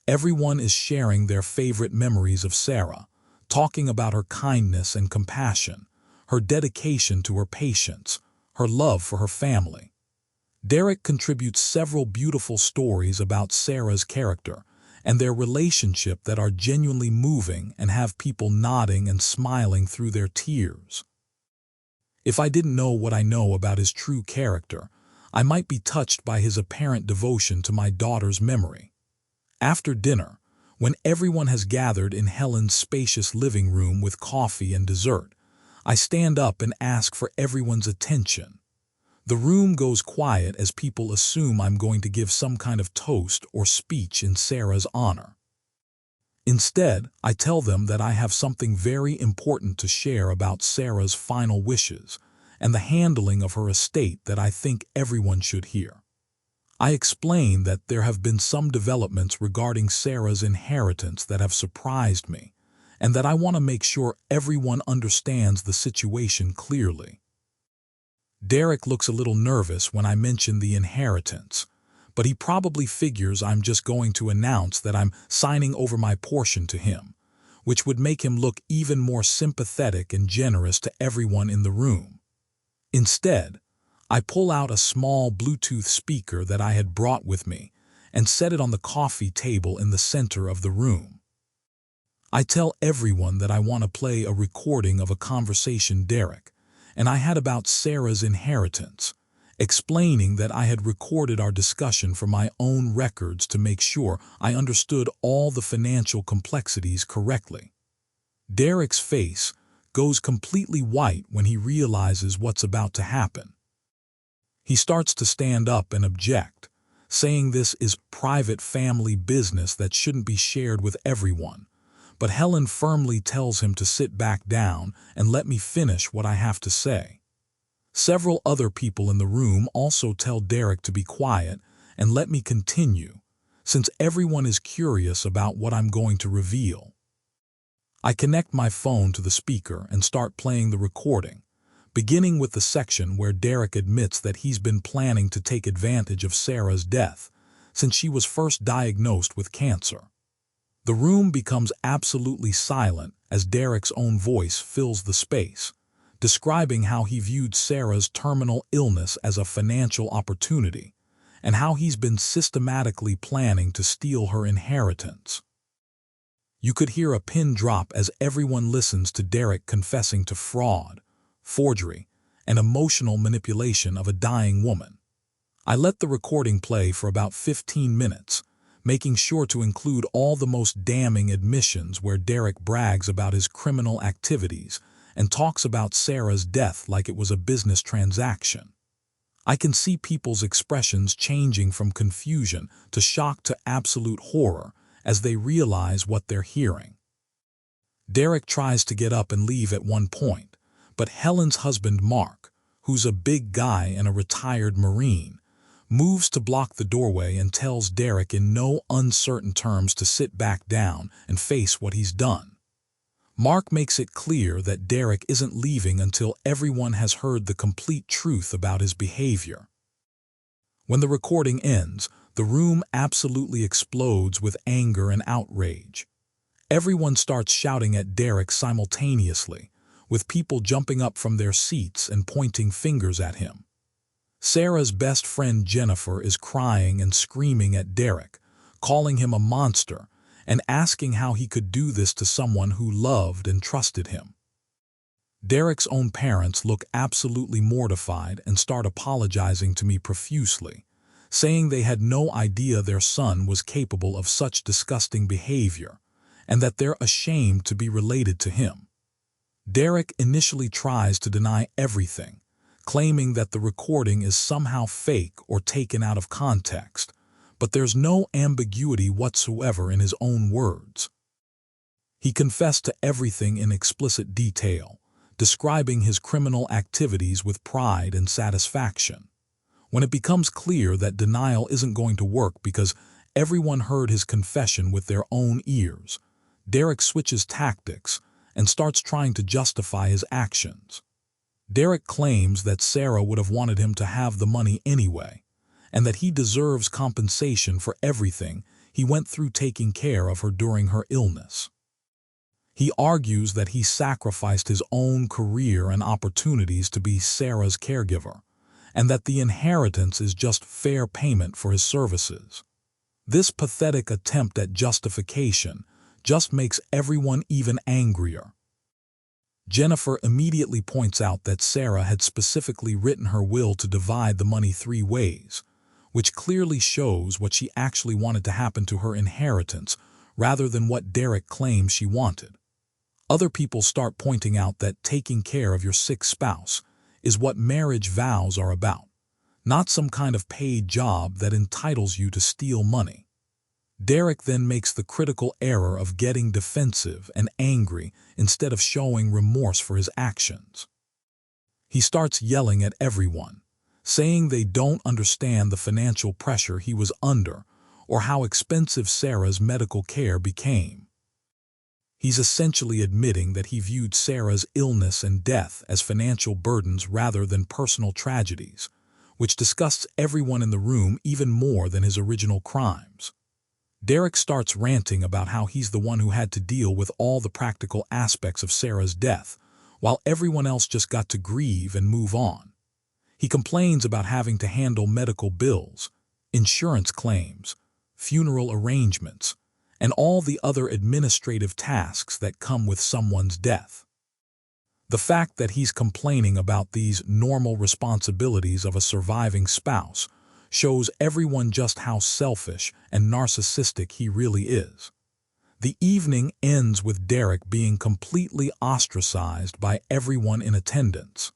[SPEAKER 1] Everyone is sharing their favorite memories of Sarah, talking about her kindness and compassion, her dedication to her patients, her love for her family. Derek contributes several beautiful stories about Sarah's character and their relationship that are genuinely moving and have people nodding and smiling through their tears. If I didn't know what I know about his true character, I might be touched by his apparent devotion to my daughter's memory. After dinner, when everyone has gathered in Helen's spacious living room with coffee and dessert, I stand up and ask for everyone's attention. The room goes quiet as people assume I'm going to give some kind of toast or speech in Sarah's honor. Instead, I tell them that I have something very important to share about Sarah's final wishes and the handling of her estate that I think everyone should hear. I explain that there have been some developments regarding Sarah's inheritance that have surprised me, and that I want to make sure everyone understands the situation clearly. Derek looks a little nervous when I mention the inheritance, but he probably figures I'm just going to announce that I'm signing over my portion to him, which would make him look even more sympathetic and generous to everyone in the room. Instead, I pull out a small Bluetooth speaker that I had brought with me and set it on the coffee table in the center of the room. I tell everyone that I want to play a recording of a conversation Derek and I had about Sarah's inheritance, explaining that I had recorded our discussion for my own records to make sure I understood all the financial complexities correctly. Derek's face goes completely white when he realizes what's about to happen. He starts to stand up and object, saying this is private family business that shouldn't be shared with everyone. But Helen firmly tells him to sit back down and let me finish what I have to say. Several other people in the room also tell Derek to be quiet and let me continue, since everyone is curious about what I'm going to reveal. I connect my phone to the speaker and start playing the recording, beginning with the section where Derek admits that he's been planning to take advantage of Sarah's death since she was first diagnosed with cancer. The room becomes absolutely silent as Derek's own voice fills the space, describing how he viewed Sarah's terminal illness as a financial opportunity and how he's been systematically planning to steal her inheritance. You could hear a pin drop as everyone listens to Derek confessing to fraud, forgery, and emotional manipulation of a dying woman. I let the recording play for about 15 minutes, making sure to include all the most damning admissions where Derek brags about his criminal activities and talks about Sarah's death like it was a business transaction. I can see people's expressions changing from confusion to shock to absolute horror as they realize what they're hearing. Derek tries to get up and leave at one point, but Helen's husband Mark, who's a big guy and a retired Marine, moves to block the doorway and tells Derek in no uncertain terms to sit back down and face what he's done. Mark makes it clear that Derek isn't leaving until everyone has heard the complete truth about his behavior. When the recording ends, the room absolutely explodes with anger and outrage. Everyone starts shouting at Derek simultaneously, with people jumping up from their seats and pointing fingers at him. Sarah's best friend Jennifer is crying and screaming at Derek, calling him a monster and asking how he could do this to someone who loved and trusted him. Derek's own parents look absolutely mortified and start apologizing to me profusely, saying they had no idea their son was capable of such disgusting behavior and that they're ashamed to be related to him. Derek initially tries to deny everything, claiming that the recording is somehow fake or taken out of context, but there's no ambiguity whatsoever in his own words. He confessed to everything in explicit detail, describing his criminal activities with pride and satisfaction. When it becomes clear that denial isn't going to work because everyone heard his confession with their own ears, Derek switches tactics and starts trying to justify his actions. Derek claims that Sarah would have wanted him to have the money anyway, and that he deserves compensation for everything he went through taking care of her during her illness. He argues that he sacrificed his own career and opportunities to be Sarah's caregiver, and that the inheritance is just fair payment for his services. This pathetic attempt at justification just makes everyone even angrier. Jennifer immediately points out that Sarah had specifically written her will to divide the money 3 ways, which clearly shows what she actually wanted to happen to her inheritance rather than what Derek claims she wanted. Other people start pointing out that taking care of your sick spouse is what marriage vows are about, not some kind of paid job that entitles you to steal money. Derek then makes the critical error of getting defensive and angry instead of showing remorse for his actions. He starts yelling at everyone, saying they don't understand the financial pressure he was under or how expensive Sarah's medical care became. He's essentially admitting that he viewed Sarah's illness and death as financial burdens rather than personal tragedies, which disgusts everyone in the room even more than his original crimes. Derek starts ranting about how he's the one who had to deal with all the practical aspects of Sarah's death, while everyone else just got to grieve and move on. He complains about having to handle medical bills, insurance claims, funeral arrangements, and all the other administrative tasks that come with someone's death. The fact that he's complaining about these normal responsibilities of a surviving spouse shows everyone just how selfish and narcissistic he really is. The evening ends with Derek being completely ostracized by everyone in attendance.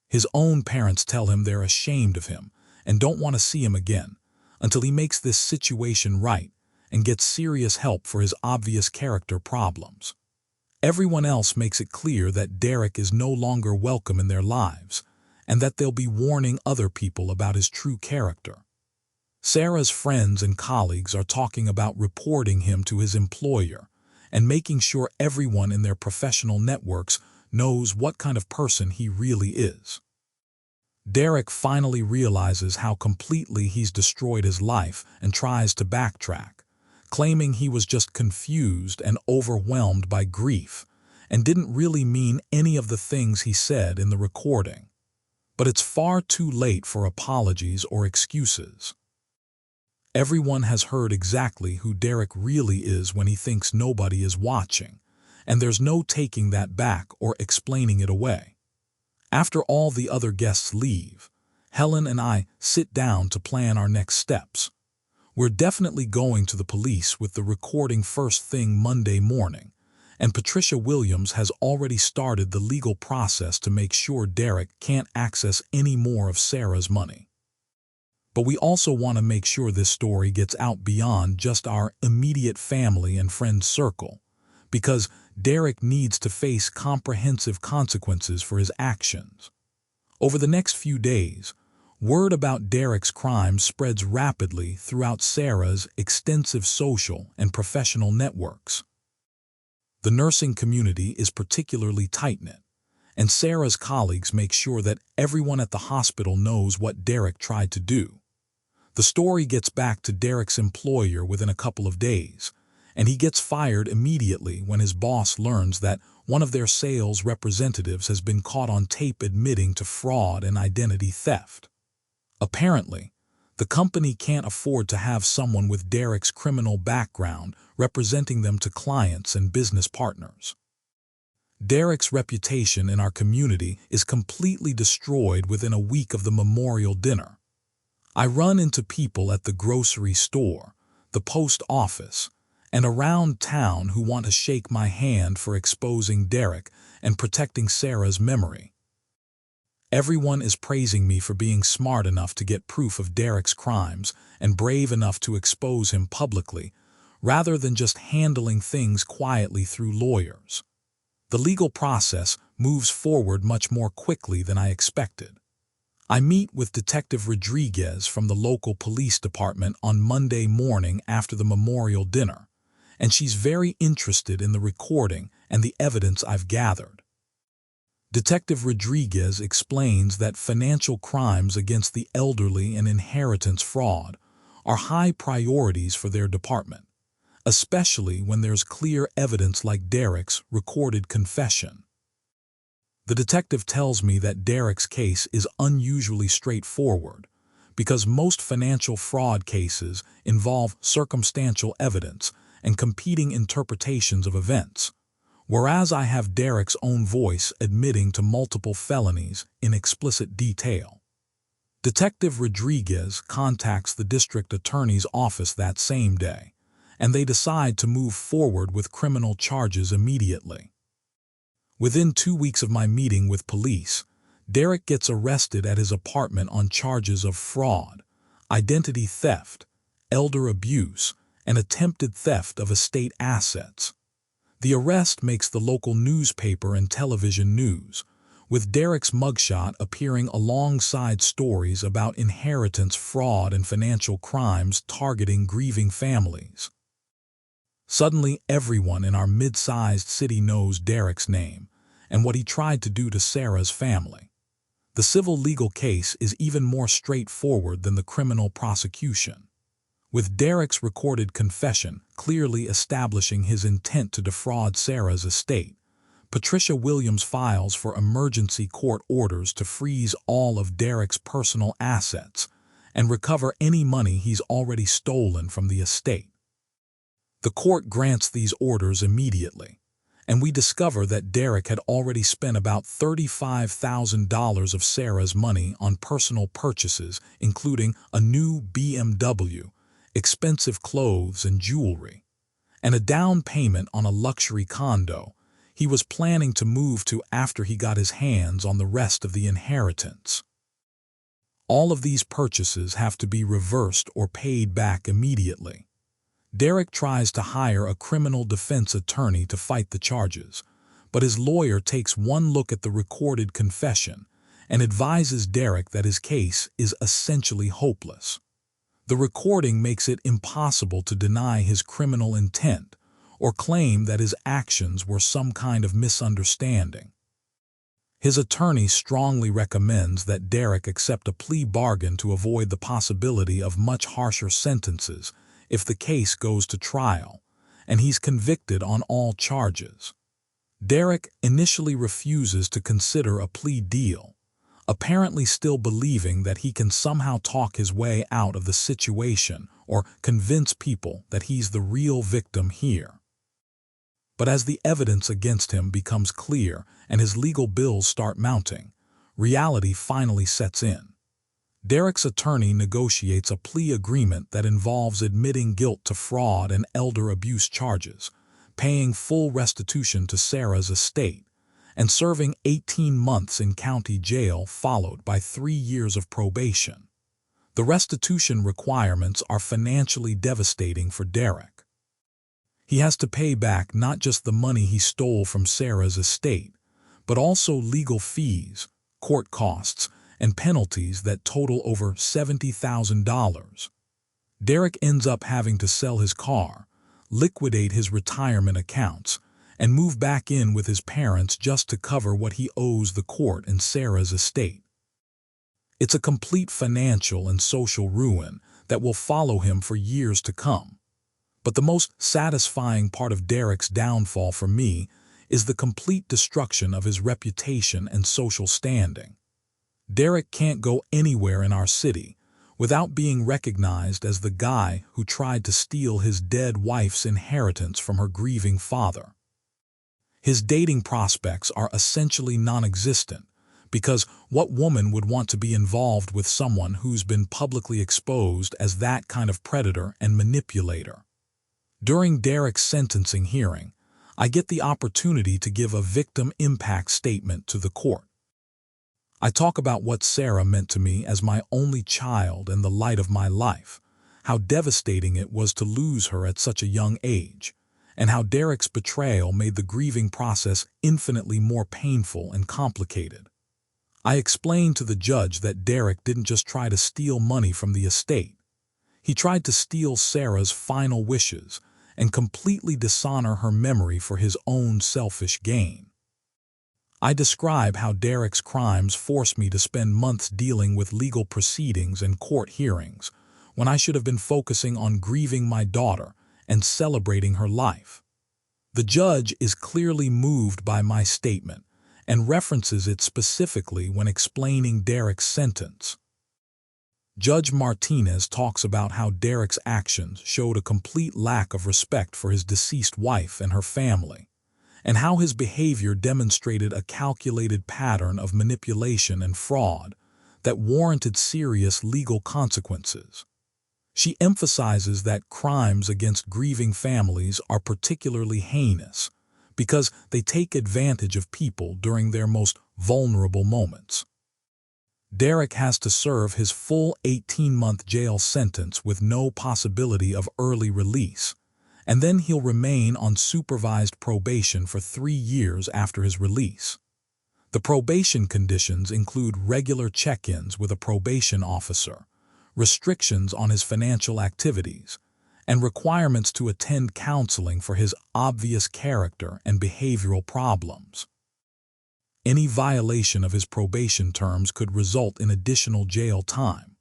[SPEAKER 1] His own parents tell him they're ashamed of him and don't want to see him again until he makes this situation right and gets serious help for his obvious character problems. Everyone else makes it clear that Derek is no longer welcome in their lives and that they'll be warning other people about his true character. Sarah's friends and colleagues are talking about reporting him to his employer and making sure everyone in their professional networks knows what kind of person he really is. Derek finally realizes how completely he's destroyed his life and tries to backtrack, claiming he was just confused and overwhelmed by grief and didn't really mean any of the things he said in the recording. But it's far too late for apologies or excuses. Everyone has heard exactly who Derek really is when he thinks nobody is watching, and there's no taking that back or explaining it away. After all the other guests leave, Helen and I sit down to plan our next steps. We're definitely going to the police with the recording first thing Monday morning, and Patricia Williams has already started the legal process to make sure Derek can't access any more of Sarah's money. But we also want to make sure this story gets out beyond just our immediate family and friend circle, because Derek needs to face comprehensive consequences for his actions. Over the next few days, word about Derek's crimes spreads rapidly throughout Sarah's extensive social and professional networks. The nursing community is particularly tight-knit, and Sarah's colleagues make sure that everyone at the hospital knows what Derek tried to do. The story gets back to Derek's employer within a couple of days, and he gets fired immediately when his boss learns that one of their sales representatives has been caught on tape admitting to fraud and identity theft. Apparently, the company can't afford to have someone with Derek's criminal background representing them to clients and business partners. Derek's reputation in our community is completely destroyed within a week of the memorial dinner. I run into people at the grocery store, the post office, and around town who want to shake my hand for exposing Derek and protecting Sarah's memory. Everyone is praising me for being smart enough to get proof of Derek's crimes and brave enough to expose him publicly, rather than just handling things quietly through lawyers. The legal process moves forward much more quickly than I expected. I meet with Detective Rodriguez from the local police department on Monday morning after the memorial dinner, and she's very interested in the recording and the evidence I've gathered. Detective Rodriguez explains that financial crimes against the elderly and inheritance fraud are high priorities for their department, especially when there's clear evidence like Derek's recorded confession. The detective tells me that Derek's case is unusually straightforward because most financial fraud cases involve circumstantial evidence and competing interpretations of events, whereas I have Derek's own voice admitting to multiple felonies in explicit detail. Detective Rodriguez contacts the district attorney's office that same day, and they decide to move forward with criminal charges immediately. Within 2 weeks of my meeting with police, Derek gets arrested at his apartment on charges of fraud, identity theft, elder abuse, and attempted theft of estate assets. The arrest makes the local newspaper and television news, with Derek's mugshot appearing alongside stories about inheritance fraud and financial crimes targeting grieving families. Suddenly, everyone in our mid-sized city knows Derek's name and what he tried to do to Sarah's family. The civil legal case is even more straightforward than the criminal prosecution, with Derek's recorded confession clearly establishing his intent to defraud Sarah's estate. Patricia Williams files for emergency court orders to freeze all of Derek's personal assets and recover any money he's already stolen from the estate. The court grants these orders immediately, and we discover that Derek had already spent about $35,000 of Sarah's money on personal purchases, including a new BMW, expensive clothes and jewelry, and a down payment on a luxury condo. he was planning to move to after he got his hands on the rest of the inheritance. All of these purchases have to be reversed or paid back immediately. Derek tries to hire a criminal defense attorney to fight the charges, but his lawyer takes one look at the recorded confession and advises Derek that his case is essentially hopeless. The recording makes it impossible to deny his criminal intent or claim that his actions were some kind of misunderstanding. His attorney strongly recommends that Derek accept a plea bargain to avoid the possibility of much harsher sentences if the case goes to trial, and he's convicted on all charges. Derek initially refuses to consider a plea deal, apparently still believing that he can somehow talk his way out of the situation or convince people that he's the real victim here. But as the evidence against him becomes clear and his legal bills start mounting, reality finally sets in. Derek's attorney negotiates a plea agreement that involves admitting guilt to fraud and elder abuse charges, paying full restitution to Sarah's estate, and serving 18 months in county jail followed by 3 years of probation. The restitution requirements are financially devastating for Derek. He has to pay back not just the money he stole from Sarah's estate, but also legal fees, court costs, and penalties that total over $70,000. Derek ends up having to sell his car, liquidate his retirement accounts, and move back in with his parents just to cover what he owes the court and Sarah's estate. It's a complete financial and social ruin that will follow him for years to come. But the most satisfying part of Derek's downfall for me is the complete destruction of his reputation and social standing. Derek can't go anywhere in our city without being recognized as the guy who tried to steal his dead wife's inheritance from her grieving father. His dating prospects are essentially non-existent because what woman would want to be involved with someone who's been publicly exposed as that kind of predator and manipulator? During Derek's sentencing hearing, I get the opportunity to give a victim impact statement to the court. I talk about what Sarah meant to me as my only child and the light of my life, how devastating it was to lose her at such a young age, and how Derek's betrayal made the grieving process infinitely more painful and complicated. I explained to the judge that Derek didn't just try to steal money from the estate. He tried to steal Sarah's final wishes and completely dishonor her memory for his own selfish gain. I describe how Derek's crimes forced me to spend months dealing with legal proceedings and court hearings, when I should have been focusing on grieving my daughter and celebrating her life. The judge is clearly moved by my statement and references it specifically when explaining Derek's sentence. Judge Martinez talks about how Derek's actions showed a complete lack of respect for his deceased wife and her family, and how his behavior demonstrated a calculated pattern of manipulation and fraud that warranted serious legal consequences. She emphasizes that crimes against grieving families are particularly heinous because they take advantage of people during their most vulnerable moments. Derek has to serve his full 18-month jail sentence with no possibility of early release, and then he'll remain on supervised probation for 3 years after his release. The probation conditions include regular check-ins with a probation officer, restrictions on his financial activities, and requirements to attend counseling for his obvious character and behavioral problems. Any violation of his probation terms could result in additional jail time.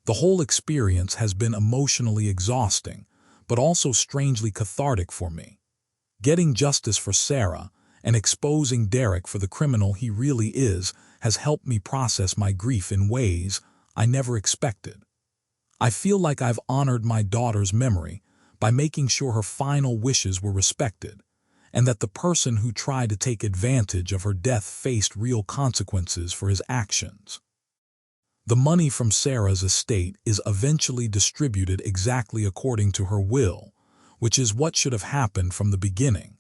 [SPEAKER 1] The whole experience has been emotionally exhausting, but also strangely cathartic for me. Getting justice for Sarah and exposing Derek for the criminal he really is has helped me process my grief in ways I never expected. I feel like I've honored my daughter's memory by making sure her final wishes were respected, and that the person who tried to take advantage of her death faced real consequences for his actions. The money from Sarah's estate is eventually distributed exactly according to her will, which is what should have happened from the beginning.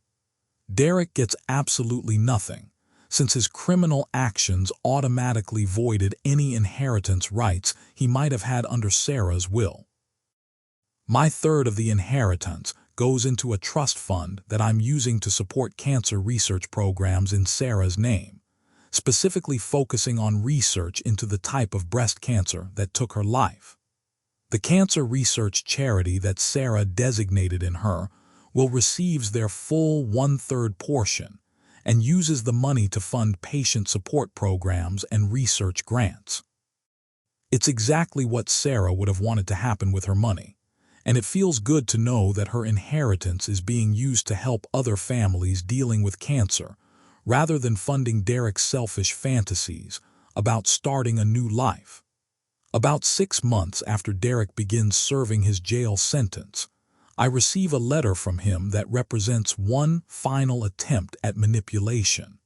[SPEAKER 1] Derek gets absolutely nothing, since his criminal actions automatically voided any inheritance rights he might have had under Sarah's will. My third of the inheritance goes into a trust fund that I'm using to support cancer research programs in Sarah's name, specifically focusing on research into the type of breast cancer that took her life. The cancer research charity that Sarah designated in her will receive their full one-third portion and uses the money to fund patient support programs and research grants. It's exactly what Sarah would have wanted to happen with her money, and it feels good to know that her inheritance is being used to help other families dealing with cancer rather than funding Derek's selfish fantasies about starting a new life. About 6 months after Derek begins serving his jail sentence, I receive a letter from him that represents one final attempt at manipulation.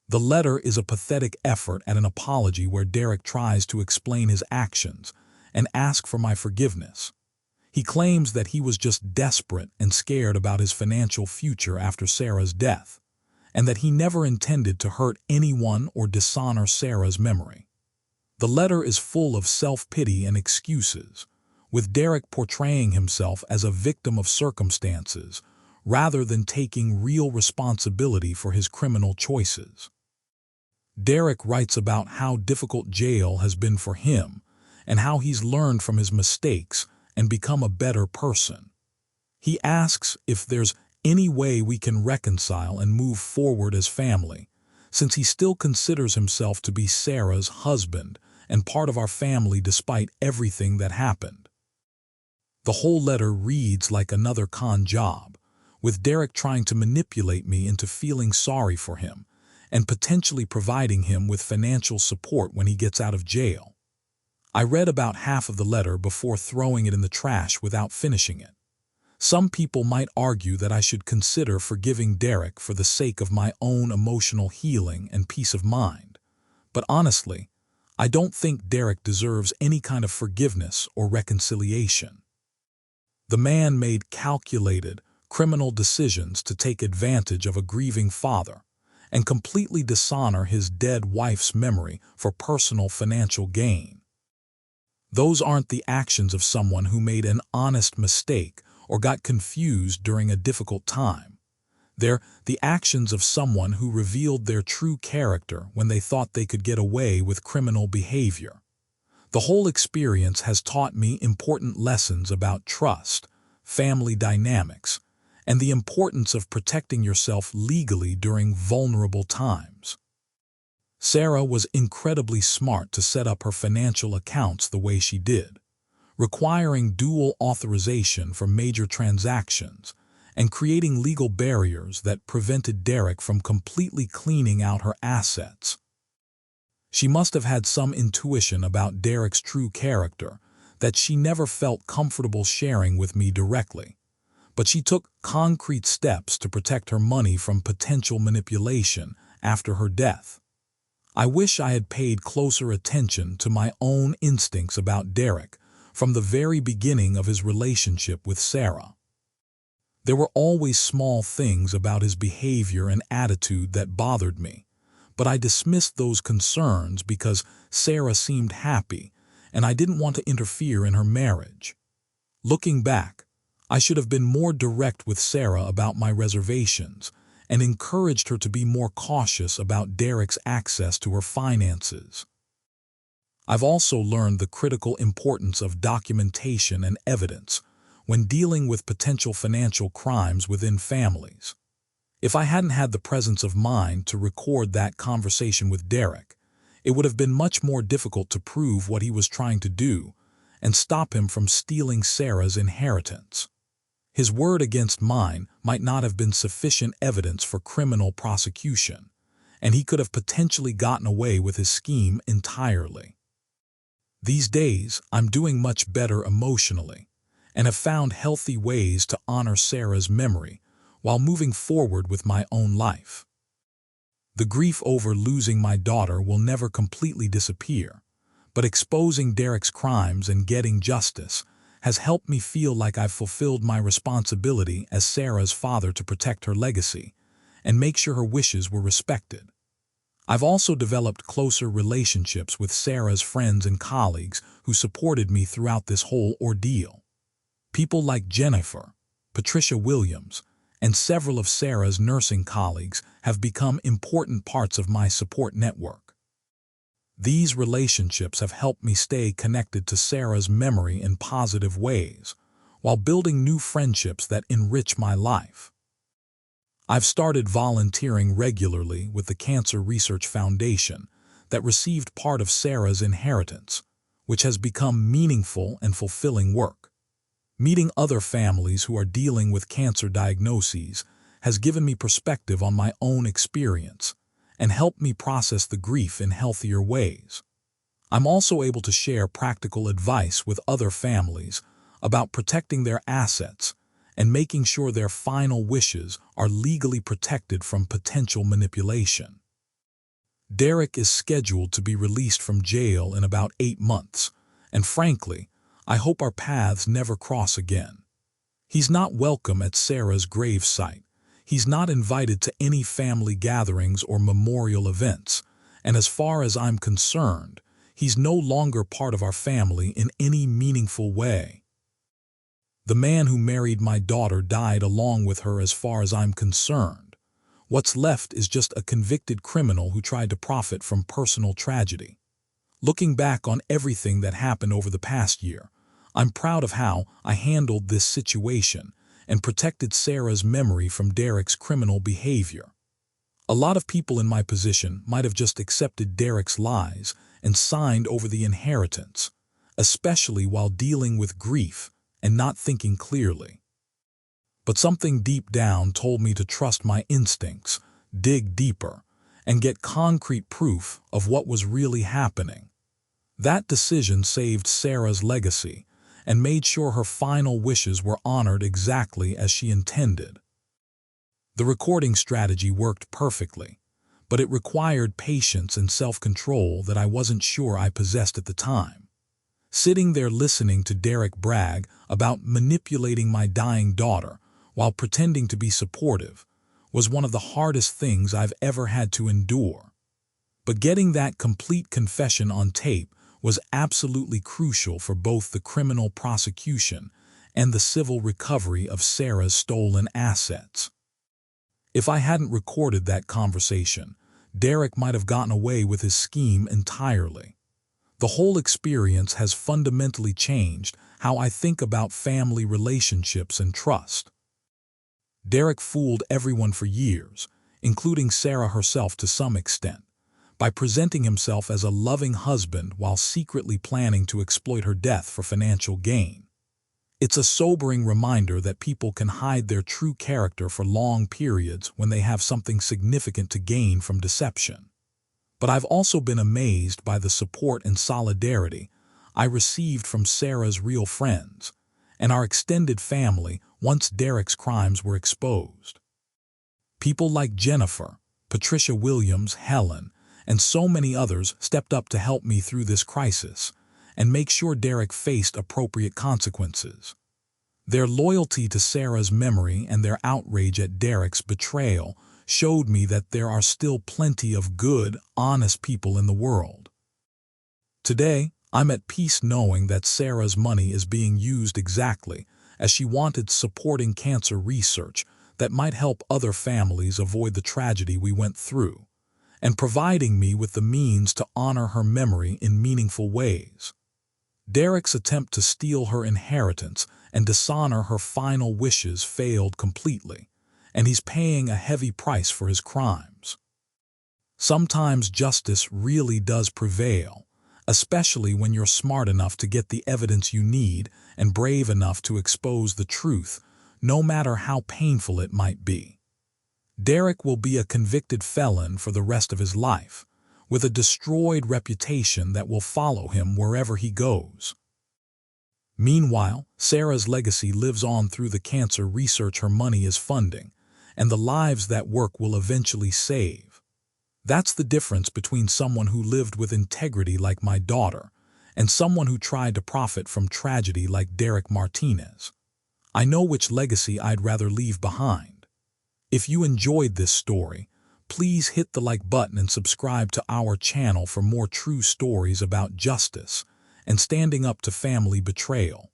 [SPEAKER 1] The letter is a pathetic effort at an apology where Derek tries to explain his actions and ask for my forgiveness. He claims that he was just desperate and scared about his financial future after Sarah's death, and that he never intended to hurt anyone or dishonor Sarah's memory. The letter is full of self-pity and excuses, with Derek portraying himself as a victim of circumstances rather than taking real responsibility for his criminal choices. Derek writes about how difficult jail has been for him and how he's learned from his mistakes and become a better person. He asks if there's any way we can reconcile and move forward as family, since he still considers himself to be Sarah's husband and part of our family despite everything that happened. The whole letter reads like another con job, with Derek trying to manipulate me into feeling sorry for him and potentially providing him with financial support when he gets out of jail. I read about half of the letter before throwing it in the trash without finishing it. Some people might argue that I should consider forgiving Derek for the sake of my own emotional healing and peace of mind. But honestly, I don't think Derek deserves any kind of forgiveness or reconciliation. The man made calculated, criminal decisions to take advantage of a grieving father and completely dishonor his dead wife's memory for personal financial gain. Those aren't the actions of someone who made an honest mistake or got confused during a difficult time. They're the actions of someone who revealed their true character when they thought they could get away with criminal behavior. The whole experience has taught me important lessons about trust, family dynamics, and the importance of protecting yourself legally during vulnerable times. Sarah was incredibly smart to set up her financial accounts the way she did, requiring dual authorization for major transactions and creating legal barriers that prevented Derek from completely cleaning out her assets. She must have had some intuition about Derek's true character that she never felt comfortable sharing with me directly, but she took concrete steps to protect her money from potential manipulation after her death. I wish I had paid closer attention to my own instincts about Derek from the very beginning of his relationship with Sarah. There were always small things about his behavior and attitude that bothered me, but I dismissed those concerns because Sarah seemed happy and I didn't want to interfere in her marriage. Looking back, I should have been more direct with Sarah about my reservations and encouraged her to be more cautious about Derek's access to her finances. I've also learned the critical importance of documentation and evidence when dealing with potential financial crimes within families. If I hadn't had the presence of mind to record that conversation with Derek, it would have been much more difficult to prove what he was trying to do and stop him from stealing Sarah's inheritance. His word against mine might not have been sufficient evidence for criminal prosecution, and he could have potentially gotten away with his scheme entirely. These days, I'm doing much better emotionally and have found healthy ways to honor Sarah's memory while moving forward with my own life. The grief over losing my daughter will never completely disappear, but exposing Derek's crimes and getting justice has helped me feel like I've fulfilled my responsibility as Sarah's father to protect her legacy and make sure her wishes were respected. I've also developed closer relationships with Sarah's friends and colleagues who supported me throughout this whole ordeal. People like Jennifer, Patricia Williams, and several of Sarah's nursing colleagues have become important parts of my support network. These relationships have helped me stay connected to Sarah's memory in positive ways, while building new friendships that enrich my life. I've started volunteering regularly with the Cancer Research Foundation that received part of Sarah's inheritance, which has become meaningful and fulfilling work. Meeting other families who are dealing with cancer diagnoses has given me perspective on my own experience and helped me process the grief in healthier ways. I'm also able to share practical advice with other families about protecting their assets and making sure their final wishes are legally protected from potential manipulation. Derek is scheduled to be released from jail in about 8 months, and frankly, I hope our paths never cross again. He's not welcome at Sarah's gravesite. He's not invited to any family gatherings or memorial events, and as far as I'm concerned, he's no longer part of our family in any meaningful way. The man who married my daughter died along with her as far as I'm concerned. What's left is just a convicted criminal who tried to profit from personal tragedy. Looking back on everything that happened over the past year, I'm proud of how I handled this situation and protected Sarah's memory from Derek's criminal behavior. A lot of people in my position might have just accepted Derek's lies and signed over the inheritance, especially while dealing with grief and not thinking clearly. But something deep down told me to trust my instincts, dig deeper, and get concrete proof of what was really happening. That decision saved Sarah's legacy and made sure her final wishes were honored exactly as she intended. The recording strategy worked perfectly, but it required patience and self-control that I wasn't sure I possessed at the time. Sitting there listening to Derek brag about manipulating my dying daughter while pretending to be supportive was one of the hardest things I've ever had to endure. But getting that complete confession on tape was absolutely crucial for both the criminal prosecution and the civil recovery of Sarah's stolen assets. If I hadn't recorded that conversation, Derek might have gotten away with his scheme entirely. The whole experience has fundamentally changed how I think about family relationships and trust. Derek fooled everyone for years, including Sarah herself to some extent, by presenting himself as a loving husband while secretly planning to exploit her death for financial gain. It's a sobering reminder that people can hide their true character for long periods when they have something significant to gain from deception. But I've also been amazed by the support and solidarity I received from Sarah's real friends and our extended family once Derek's crimes were exposed. People like Jennifer, Patricia Williams, Helen, and so many others stepped up to help me through this crisis and make sure Derek faced appropriate consequences. Their loyalty to Sarah's memory and their outrage at Derek's betrayal showed me that there are still plenty of good, honest people in the world. Today, I'm at peace knowing that Sarah's money is being used exactly as she wanted, supporting cancer research that might help other families avoid the tragedy we went through, and providing me with the means to honor her memory in meaningful ways. Derek's attempt to steal her inheritance and dishonor her final wishes failed completely, and he's paying a heavy price for his crimes. Sometimes justice really does prevail, especially when you're smart enough to get the evidence you need and brave enough to expose the truth, no matter how painful it might be. Derek will be a convicted felon for the rest of his life, with a destroyed reputation that will follow him wherever he goes. Meanwhile, Sarah's legacy lives on through the cancer research her money is funding, and the lives that work will eventually save. That's the difference between someone who lived with integrity like my daughter and someone who tried to profit from tragedy like Derek Martinez. I know which legacy I'd rather leave behind. If you enjoyed this story, please hit the like button and subscribe to our channel for more true stories about justice and standing up to family betrayal.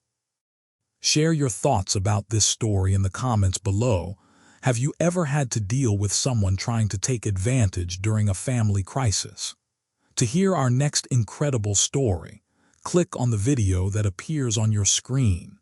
[SPEAKER 1] Share your thoughts about this story in the comments below. Have you ever had to deal with someone trying to take advantage during a family crisis? To hear our next incredible story, click on the video that appears on your screen.